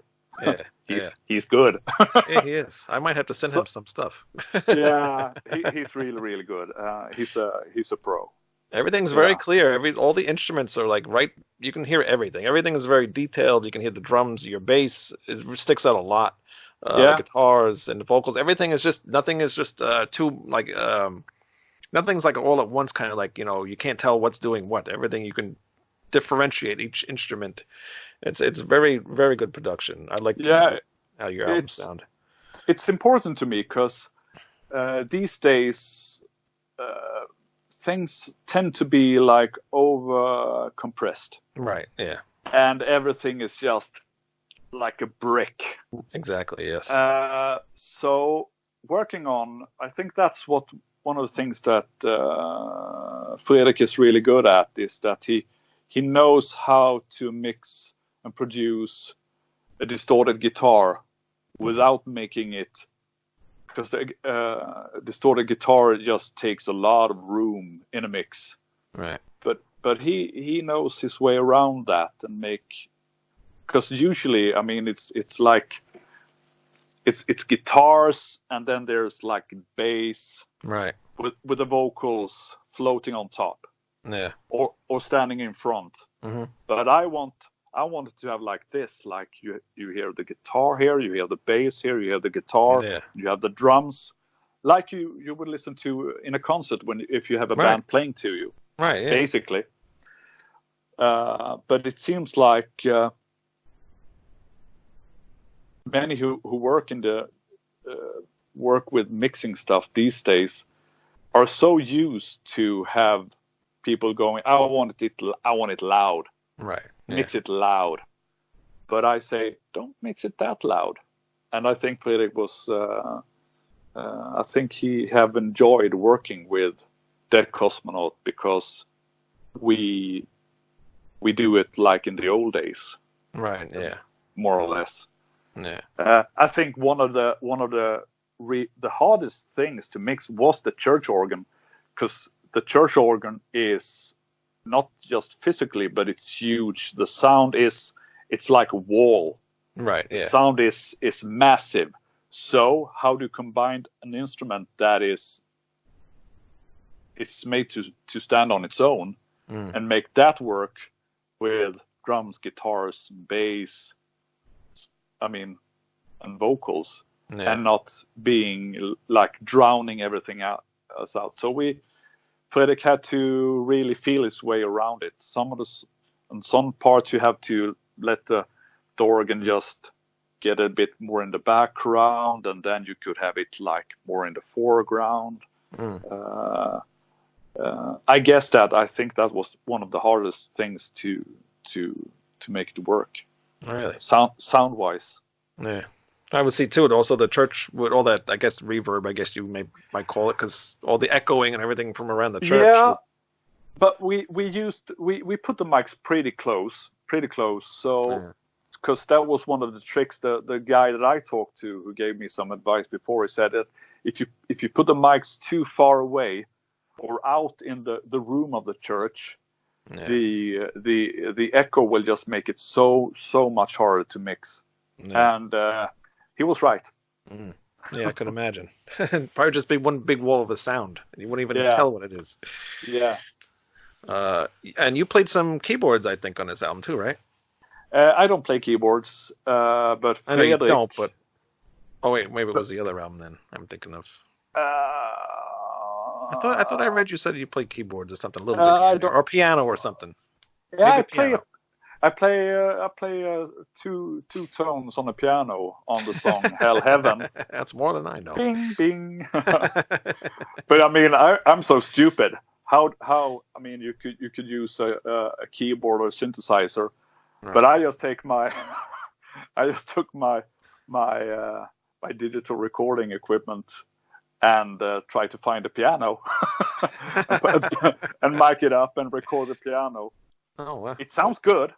he's good. Yeah, he is. I might have to send him some stuff. Yeah, he's really, really good. He's a pro. Everything's very clear. All the instruments are like right. You can hear everything. Everything is very detailed. You can hear the drums, your bass. It sticks out a lot. The guitars and the vocals. Everything is just nothing is just too like nothing's like all at once. Kind of like, you can't tell what's doing what. Everything you can differentiate each instrument. It's very, very good production. I like how your albums sound. It's important to me because these days things tend to be like over compressed. Right. Yeah. And everything is just like a brick. Exactly. Yes. So working on, I think that's one of the things that Fredrik is really good at, is that he knows how to mix and produce a distorted guitar without making it, because the distorted guitar just takes a lot of room in a mix. Right. But he knows his way around that and make, because usually, I mean, it's like it's guitars and then there's like bass, right, with the vocals floating on top, or standing in front. Mm-hmm. But I wanted to have like this, like you hear the guitar here, you hear the bass here, you hear the guitar, you have the drums, like you would listen to in a concert if you have a band playing to you, right? Yeah. Basically. But it seems like many who work in the work with mixing stuff these days are so used to have people going, I want it loud. Right. Yeah. Mix it loud. But I say, don't mix it that loud. And I think Fredrik was, I think he have enjoyed working with Dead Kosmonaut because we do it like in the old days. Right. Yeah. More or less. Yeah. I think one of the hardest things to mix was the church organ, because the church organ is not just physically, but it's huge. The sound it's like a wall. Right. Yeah. The sound is massive. So how do you combine an instrument that it's made to stand on its own and make that work with drums, guitars, bass, and vocals, and not being like drowning everything out. So Fredrik had to really feel his way around it. On some parts you have to let the organ just get a bit more in the background, and then you could have it like more in the foreground. I think that was one of the hardest things to make it work. Really? Sound wise. Yeah. I would see too. Also, the church with all that, I guess, reverb. I guess you might call it, because all the echoing and everything from around the church. Yeah, but we put the mics pretty close. So, because that was one of the tricks. The guy that I talked to, who gave me some advice before, he said that if you put the mics too far away or out in the room of the church, the echo will just make it so much harder to mix. And he was right. Yeah, I could imagine. Probably just be one big wall of a sound. You wouldn't even tell what it is. Yeah. And you played some keyboards, I think, on this album too, right? I don't play keyboards, but I know you don't. But maybe it was the other album then. I'm thinking of. I thought I read you said you played keyboards or something, a little bit, or piano or something. Yeah, I play two tones on the piano on the song "Hell Heaven." That's more than I know. Bing, bing. But I mean, I'm so stupid. How? I mean, you could use a keyboard or a synthesizer, but I just took my digital recording equipment and try to find a piano and mic it up and record the piano. Oh, wow. It sounds good.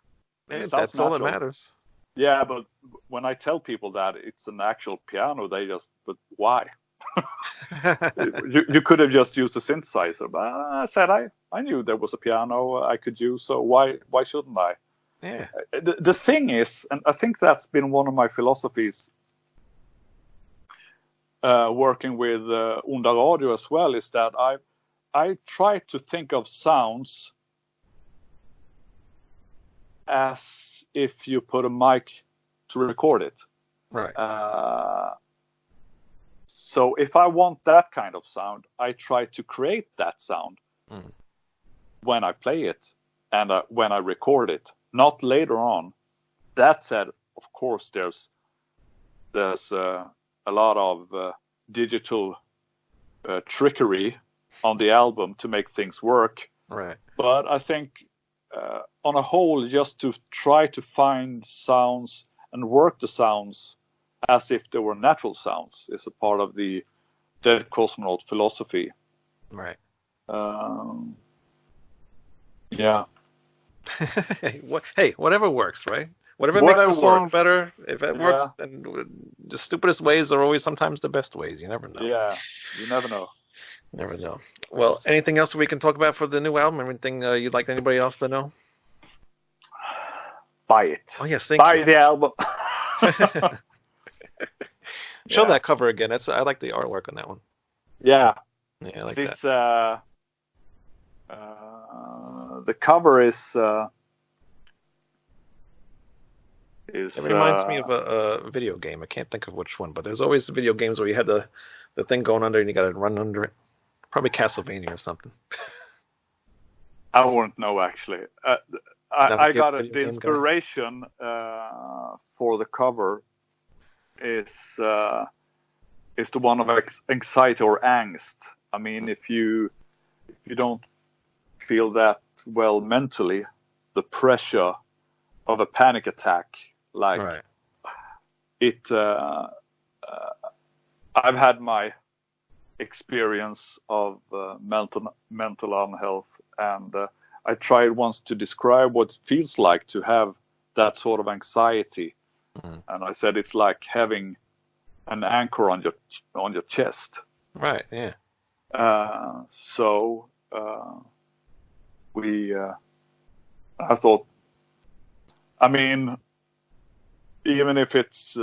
That's natural. All that matters. Yeah, but when I tell people that it's an actual piano, but why? you could have just used a synthesizer. But I said I knew there was a piano I could use, so why shouldn't I? Yeah. The thing is, and I think that's been one of my philosophies working with Onda Radio as well, is that I try to think of sounds as if you put a mic to record it. Right. So if I want that kind of sound, I try to create that sound when I play it and when I record it, not later on. That said, of course, there's a lot of digital trickery on the album to make things work. Right. But I think on a whole, just to try to find sounds and work the sounds as if they were natural sounds is a part of the Dead Kosmonaut philosophy. Right. Yeah. Hey, whatever works, right? Whatever makes the song better. If it works, then the stupidest ways are always sometimes the best ways. You never know. Yeah, you never know. Never know. Well, anything else we can talk about for the new album? Anything you'd like anybody else to know? Buy it. Oh yes, thank you. Buy the album. Show that cover again. I like the artwork on that one. Yeah. Yeah, I like that. The cover is. It reminds me of a video game. I can't think of which one, but there's always video games where you have the thing going under and you got to run under it. Probably Castlevania or something. I won't know actually. I got the inspiration for the cover is the one of anxiety or angst. I mean, if you don't feel that well mentally, the pressure of a panic attack, like right. it. I've had my experience of mental unhealth, and I tried once to describe what it feels like to have that sort of anxiety, and I said it's like having an anchor on your chest. Right. Yeah. So I thought, I mean, even if it's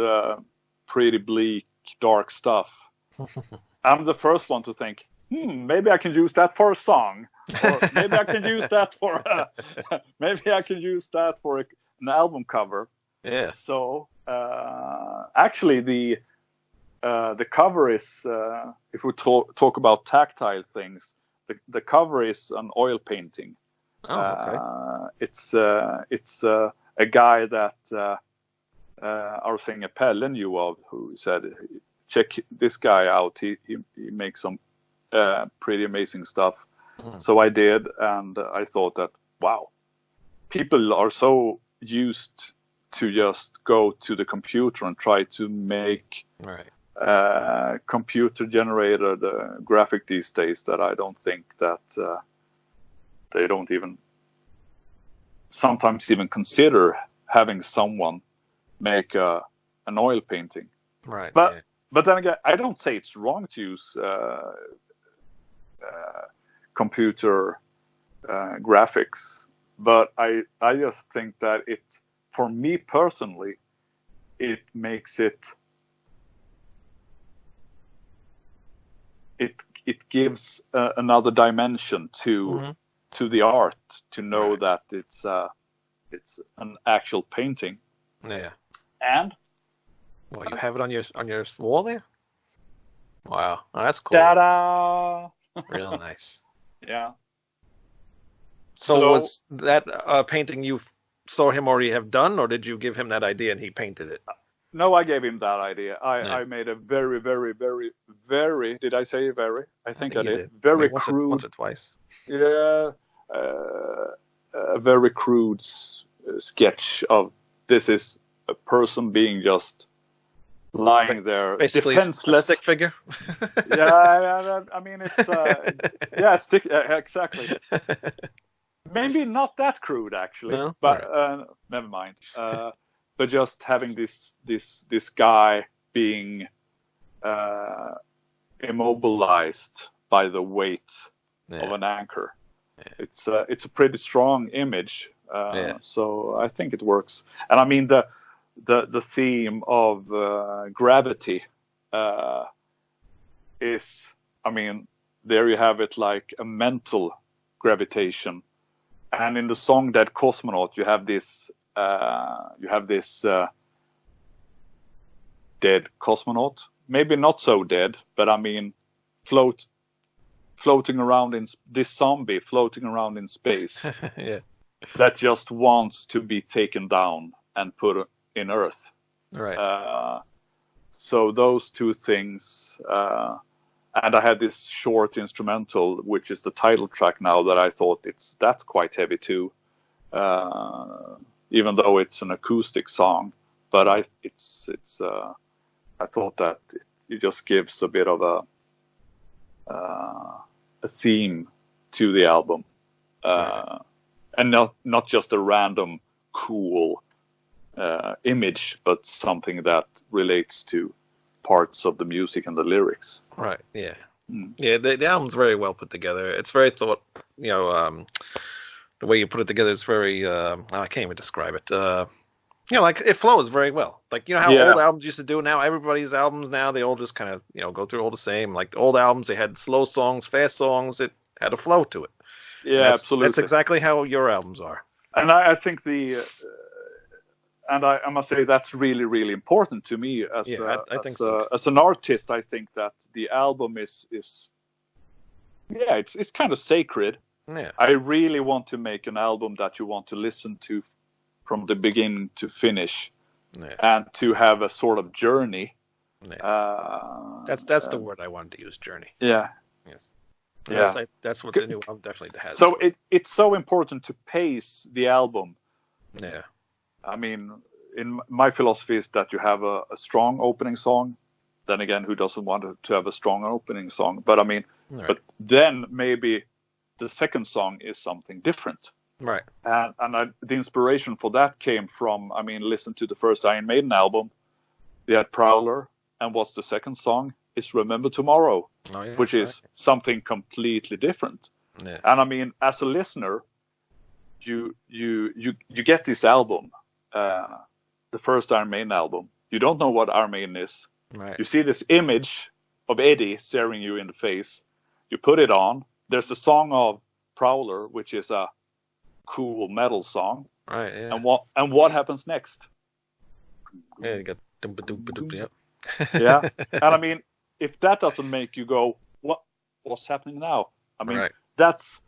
pretty bleak, dark stuff, I'm the first one to think, maybe I can use that for a song, or maybe I can use that for an album cover. Yeah. So actually, the cover is, if we talk about tactile things, the cover is an oil painting. Oh, okay. It's a guy that our singer Pelle knew of, who said, check this guy out. He makes some pretty amazing stuff. So I did, and I thought that, wow, people are so used to just go to the computer and try to make computer-generated graphic these days, that I don't think that they don't even sometimes even consider having someone make an oil painting. Right. But then again, I don't say it's wrong to use computer graphics, but I just think that for me personally, it makes it gives another dimension to the art, to know that it's an actual painting. Yeah. And well, you have it on your wall there? Wow. Oh, that's cool. Ta-da! Real nice. Yeah. So was that painting you saw him already have done, or did you give him that idea and he painted it? No, I gave him that idea. I made a very, very, very, very. Did I say very? I think I did. Very crude. Once or twice. Yeah. A very crude sketch of this is a person being just lying there, basically defenseless. A stick figure. Yeah. I mean, it's stick. Exactly. Maybe not that crude, actually. No? But never mind. But just having this guy being immobilized by the weight of an anchor. Yeah. It's a pretty strong image. So I think it works. And I mean the theme of gravity is, I mean, there you have it, like a mental gravitation. And in the song Dead Kosmonaut, you have this dead cosmonaut, maybe not so dead, but I mean, floating around in this zombie floating around in space. Yeah. That just wants to be taken down and put in Earth. Right. So those two things, and I had this short instrumental, which is the title track now, that I thought that's quite heavy too. Even though it's an acoustic song, but I thought that it just gives a bit of a theme to the album, and not just a random cool image, but something that relates to parts of the music and the lyrics. Right. Yeah. Yeah. The album's very well put together. It's very thought. The way you put it together is very, I can't even describe it. Like it flows very well. Like, how old albums used to do. Now everybody's albums now, they all just kind of, go through all the same. Like the old albums, they had slow songs, fast songs. It had a flow to it. Yeah, absolutely. That's exactly how your albums are. And I think and I must say that's really, really important to me as an artist. I think that the album is it's kind of sacred. Yeah. I really want to make an album that you want to listen to from the beginning to finish, and to have a sort of journey. Yeah. That's the word I wanted to use, journey. Yeah. Yes. Yeah. That's what the new album definitely has. So it's so important to pace the album. Yeah. I mean, in my philosophy is that you have a strong opening song. Then again, who doesn't want to have a strong opening song? But I mean, but then maybe the second song is something different. Right. And the inspiration for that came from, I mean, listen to the first Iron Maiden album. They had Prowler, and what's the second song? It's Remember Tomorrow, which is something completely different. Yeah. And I mean, as a listener, you get this album, the first Iron Maiden album. You don't know what Iron Maiden is. Right. You see this image of Eddie staring you in the face. You put it on. There's a song of Prowler, which is a cool metal song. Right. Yeah. And what happens next? Yeah, you got yep. Yeah. And I mean, if that doesn't make you go, what's happening now? I mean, that's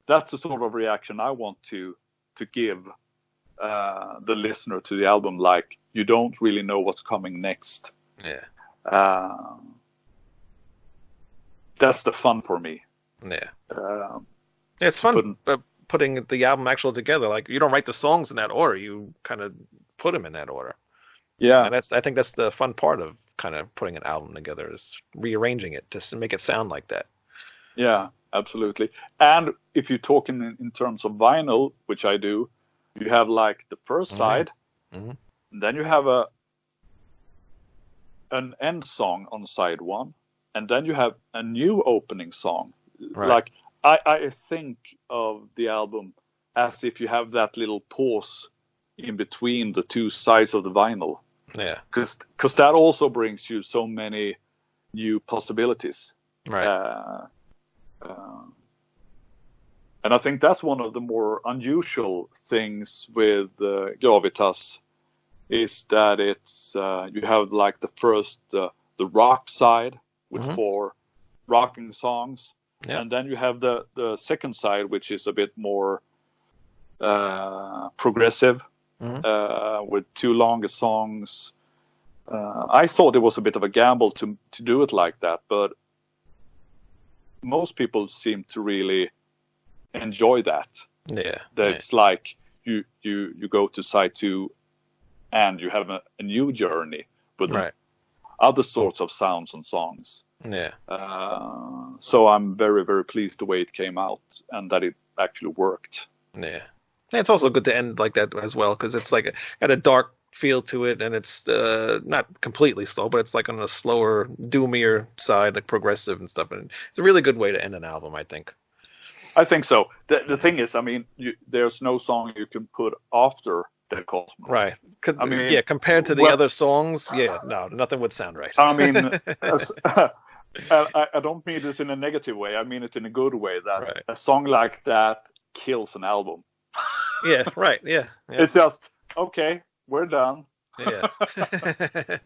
the sort of reaction I want to give the listener to the album. Like, you don't really know what's coming next. Yeah. That's the fun for me. Yeah. It's fun putting the album actually together. Like, you don't write the songs in that order. You kind of put them in that order. Yeah. And I think that's the fun part of kind of putting an album together, is rearranging it to make it sound like that. Yeah, absolutely. And if you talk in terms of vinyl, which I do, you have like the first side, and then you have an end song on side one, and then you have a new opening song. Right. Like, I think of the album as if you have that little pause in between the two sides of the vinyl. Yeah. Because that also brings you so many new possibilities. Right. And I think that's one of the more unusual things with Gravitas, is that it's you have like the first the rock side with 4 rocking songs, and then you have the second side, which is a bit more progressive, with 2 longer songs. I thought it was a bit of a gamble to do it like that, but most people seem to really enjoy that. Yeah. It's like you go to side 2 and you have a new journey with other sorts of sounds and songs. Yeah. So I'm very, very pleased the way it came out and that it actually worked. Yeah. And it's also good to end like that as well, because it's like got a dark feel to it, and it's not completely slow, but it's like on a slower, doomier side, like progressive and stuff. And it's a really good way to end an album, I think. I think so. The thing is, I mean, there's no song you can put after Dead Kosmonaut. Right. I mean, compared to the other songs, no, nothing would sound right. I mean, I don't mean this in a negative way. I mean it in a good way, that a song like that kills an album. Yeah, right, yeah. It's just, okay, we're done. Yeah. I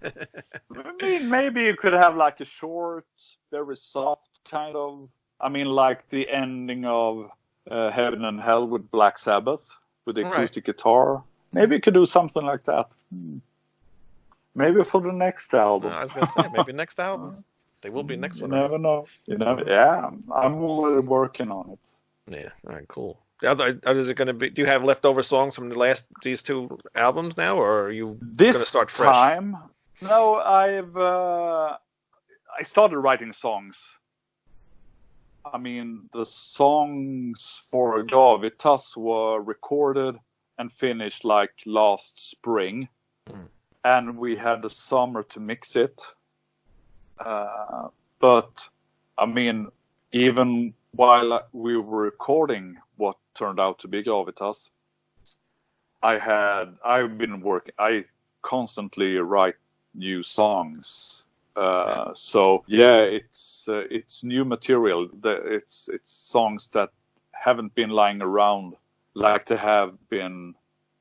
mean, maybe you could have like a short, very soft kind of, I mean, like the ending of Heaven and Hell with Black Sabbath, with the acoustic guitar. Maybe you could do something like that. Maybe for the next album. I was going to say, maybe next album. They will be next one. You never know. Yeah, I'm already working on it. Yeah, all right, cool. Is it going to be? Do you have leftover songs from these 2 albums now, or are you going to start fresh? This time, no. I started writing songs. I mean, the songs for Gravitas were recorded and finished like last spring, and we had the summer to mix it. But I mean, even while we were recording what turned out to be Gravitas, I've been working. I constantly write new songs. So yeah, it's new material. It's songs that haven't been lying around like they have been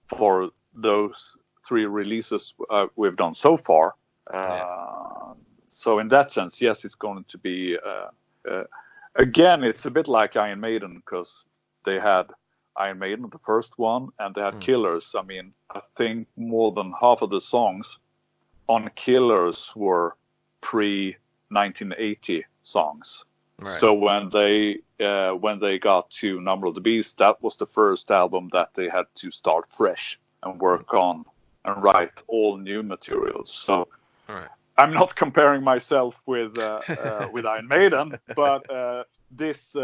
for those 3 releases we've done so far. So in that sense, yes, it's going to be. Again, it's a bit like Iron Maiden, because they had Iron Maiden, the first one, and they had Killers. I mean, I think more than half of the songs on Killers were pre-1980 songs. Right. So when they got to Number of the Beast, that was the first album that they had to start fresh and work on and write all new materials. So I'm not comparing myself with Iron Maiden, but this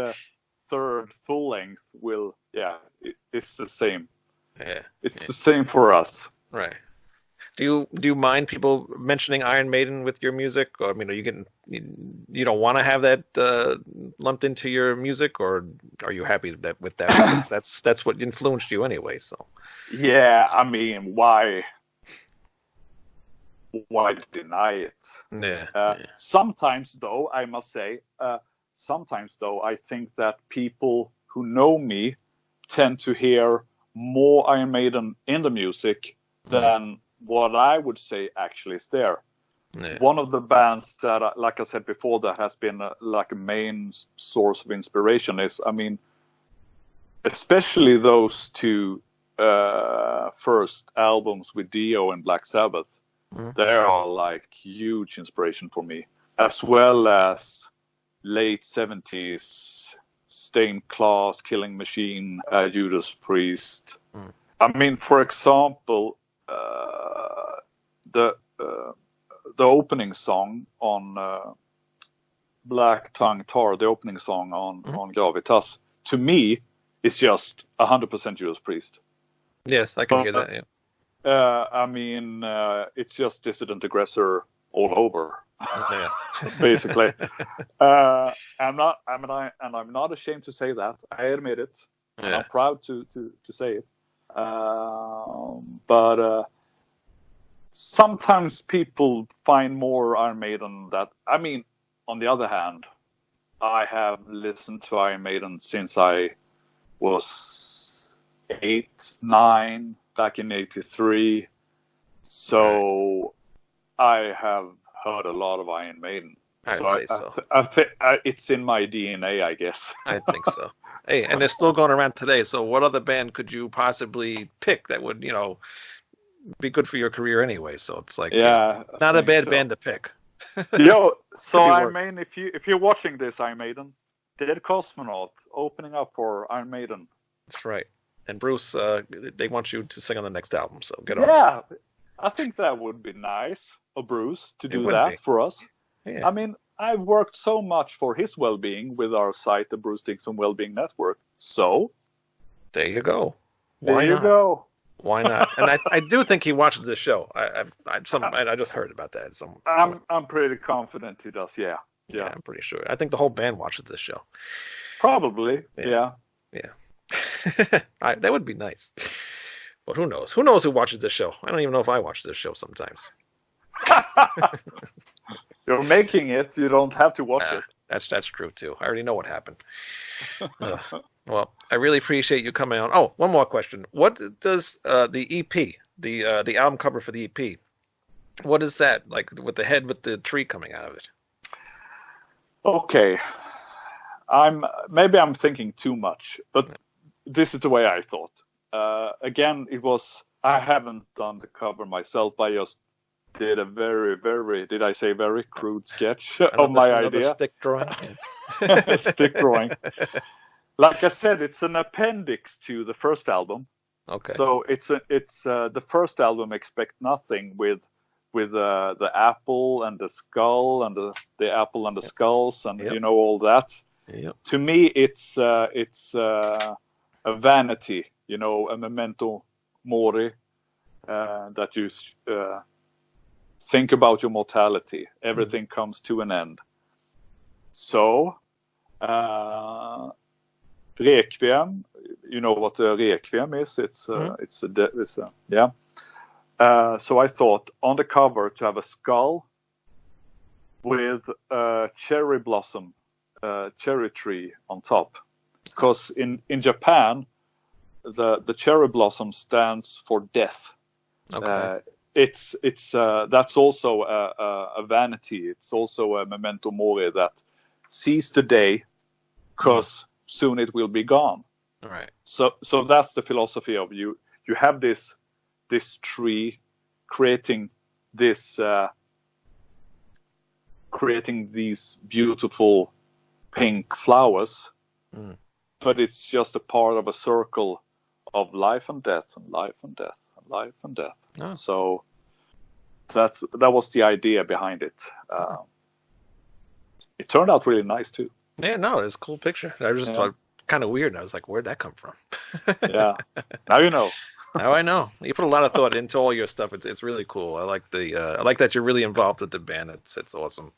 third full length will, it's the same. Yeah, it's the same for us. Right. Do you mind people mentioning Iron Maiden with your music? Or, I mean, are you getting, you don't want to have that lumped into your music, or are you happy with that? that's what influenced you anyway. So. Yeah, I mean, why deny it? Yeah. Sometimes, though, I must say, I think that people who know me tend to hear more Iron Maiden in the music than what I would say actually is there. One of the bands that, like I said before, that has been like a main source of inspiration is, I mean, especially those two first albums with Dio and Black Sabbath. They are like huge inspiration for me, as well as late 70s Stained Class, Killing Machine, Judas Priest. I mean, for example, the opening song on Black Tongue Tar, the opening song on Gravitas, to me is just 100% Judas Priest. Yes, I can hear that. Yeah. I mean, it's just Dissident Aggressor all over, basically. I'm not ashamed to say that. I admit it. And I'm proud to say it. But sometimes people find more Iron Maiden that. I mean, on the other hand, I have listened to Iron Maiden since I was 8, 9. Back in '83, so I have heard a lot of Iron Maiden. I think it's in my DNA, I guess. I think so. Hey, and they're still going around today. So, what other band could you possibly pick that would, be good for your career anyway? So it's like, not a bad band to pick. So Iron Maiden, if you're watching this, Iron Maiden, Dead Kosmonaut opening up for Iron Maiden. That's right. And Bruce, they want you to sing on the next album, so get on. Yeah, I think that would be nice of Bruce to do that for us. Yeah. I mean, I've worked so much for his well-being with our site, the Bruce Dixon Wellbeing Network. So, there you go. Why not? Why not? And I do think he watches this show. I just heard about that. I'm pretty confident he does. Yeah, I'm pretty sure. I think the whole band watches this show. Probably. Yeah. That would be nice. But who knows? Who knows who watches this show? I don't even know if I watch this show sometimes. You're making it. You don't have to watch it. That's true too. I already know what happened. Well, I really appreciate you coming on. Oh, one more question. What does the EP, the album cover for the EP, what is that like with the head with the tree coming out of it? Okay. Maybe I'm thinking too much, but this is the way I thought. Again, I haven't done the cover myself. I just did a very, very, did I say very crude sketch of my idea. Stick drawing. Stick drawing. Like I said, it's an appendix to the first album. Okay. So it's the first album, Expect Nothing, with the apple and the skull and the apple and the skulls and all that. Yep. To me, it's a vanity, a memento mori, that you think about your mortality. Everything comes to an end. So, Rekviem, you know what the Rekviem is? So I thought on the cover to have a skull with a cherry blossom. Cherry tree on top, because in Japan the cherry blossom stands for death. Okay. It's that's also a vanity. It's also a memento mori that seize the day, because soon it will be gone. All right. So that's the philosophy of you. You have this tree creating these beautiful pink flowers, but it's just a part of a circle of life and death and life and death and life and death. Oh. So that was the idea behind it. It turned out really nice too. Yeah, no, it's a cool picture. I just thought kind of weird. I was like, where'd that come from? Yeah, now you know. Now I know. You put a lot of thought into all your stuff. It's really cool. I like I like that you're really involved with the band. It's awesome.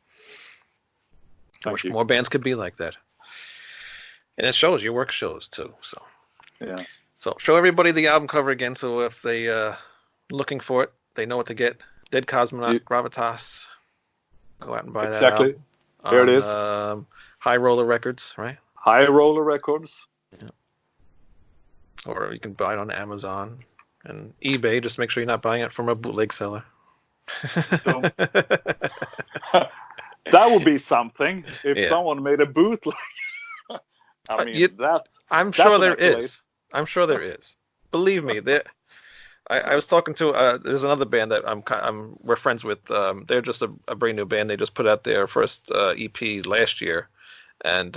I wish more bands could be like that. And it shows. Your work shows too. So yeah. So show everybody the album cover again. So if they looking for it, they know what to get. Dead Kosmonaut, Gravitas. Go out and buy that. Exactly. There it is. High Roller Records, right? High Roller Records. Yeah. Or you can buy it on Amazon and eBay. Just make sure you're not buying it from a bootleg seller. Don't. That would be something if Yeah. someone made a bootleg. I mean, I'm sure there is. I'm sure there is. Believe me, I was talking to there's another band that we're friends with. They're just a brand new band. They just put out their first EP last year, and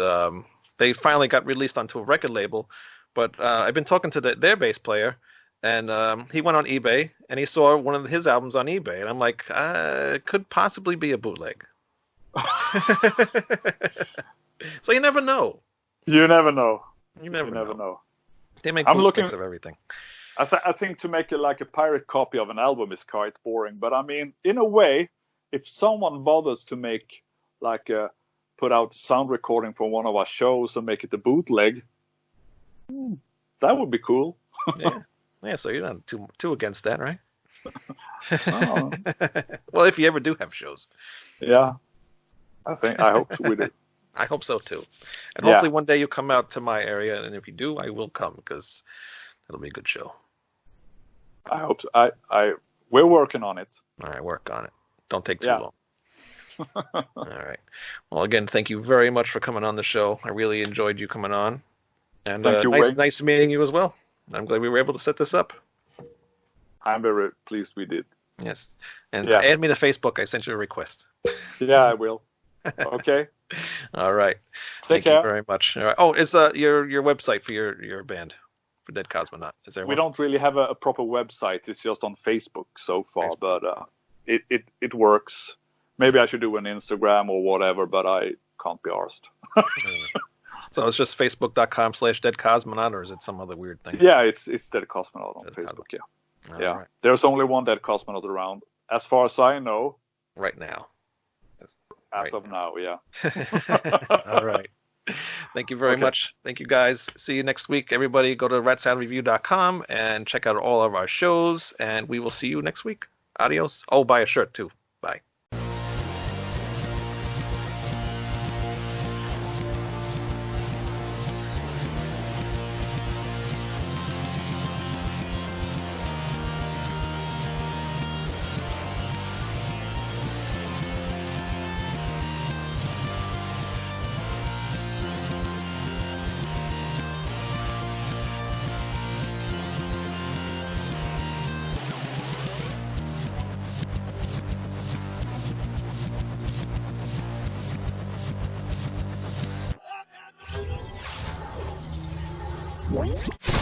they finally got released onto a record label. But I've been talking to their bass player, and he went on eBay and he saw one of his albums on eBay, and I'm like, it could possibly be a bootleg. So you never know. You never know. You never know. They make bootlegs of everything. I think to make like a pirate copy of an album is quite boring. But I mean, in a way, if someone bothers to make like put out sound recording for one of our shows and make it a bootleg, that would be cool. Yeah. So you're not too against that, right? Oh. Well, if you ever do have shows. Yeah. I hope we do. I hope so too. And hopefully one day you'll come out to my area, and if you do, I will come because it'll be a good show. I hope so. We're working on it. All right, work on it. Don't take too long. All right. Well, again, thank you very much for coming on the show. I really enjoyed you coming on. And thank you, nice meeting you as well. I'm glad we were able to set this up. I'm very pleased we did. Yes. And add me to Facebook. I sent you a request. Yeah, I will. Okay. All right. Thank you very much. All right. Oh, is your website for your band, for Dead Kosmonaut? Is there? We don't really have a proper website. It's just on Facebook so far, but it works. Maybe I should do an Instagram or whatever, but I can't be arsed. So it's just facebook.com/Dead Kosmonaut, or is it some other weird thing? Yeah, it's Dead Kosmonaut on Facebook. Yeah. Right. There's only one Dead Kosmonaut around, as far as I know. Right now. As of now, yeah. All right. Thank you very much. Thank you, guys. See you next week. Everybody go to ratsoundreview.com and check out all of our shows, and we will see you next week. Adios. Oh, buy a shirt, too. Bye. What?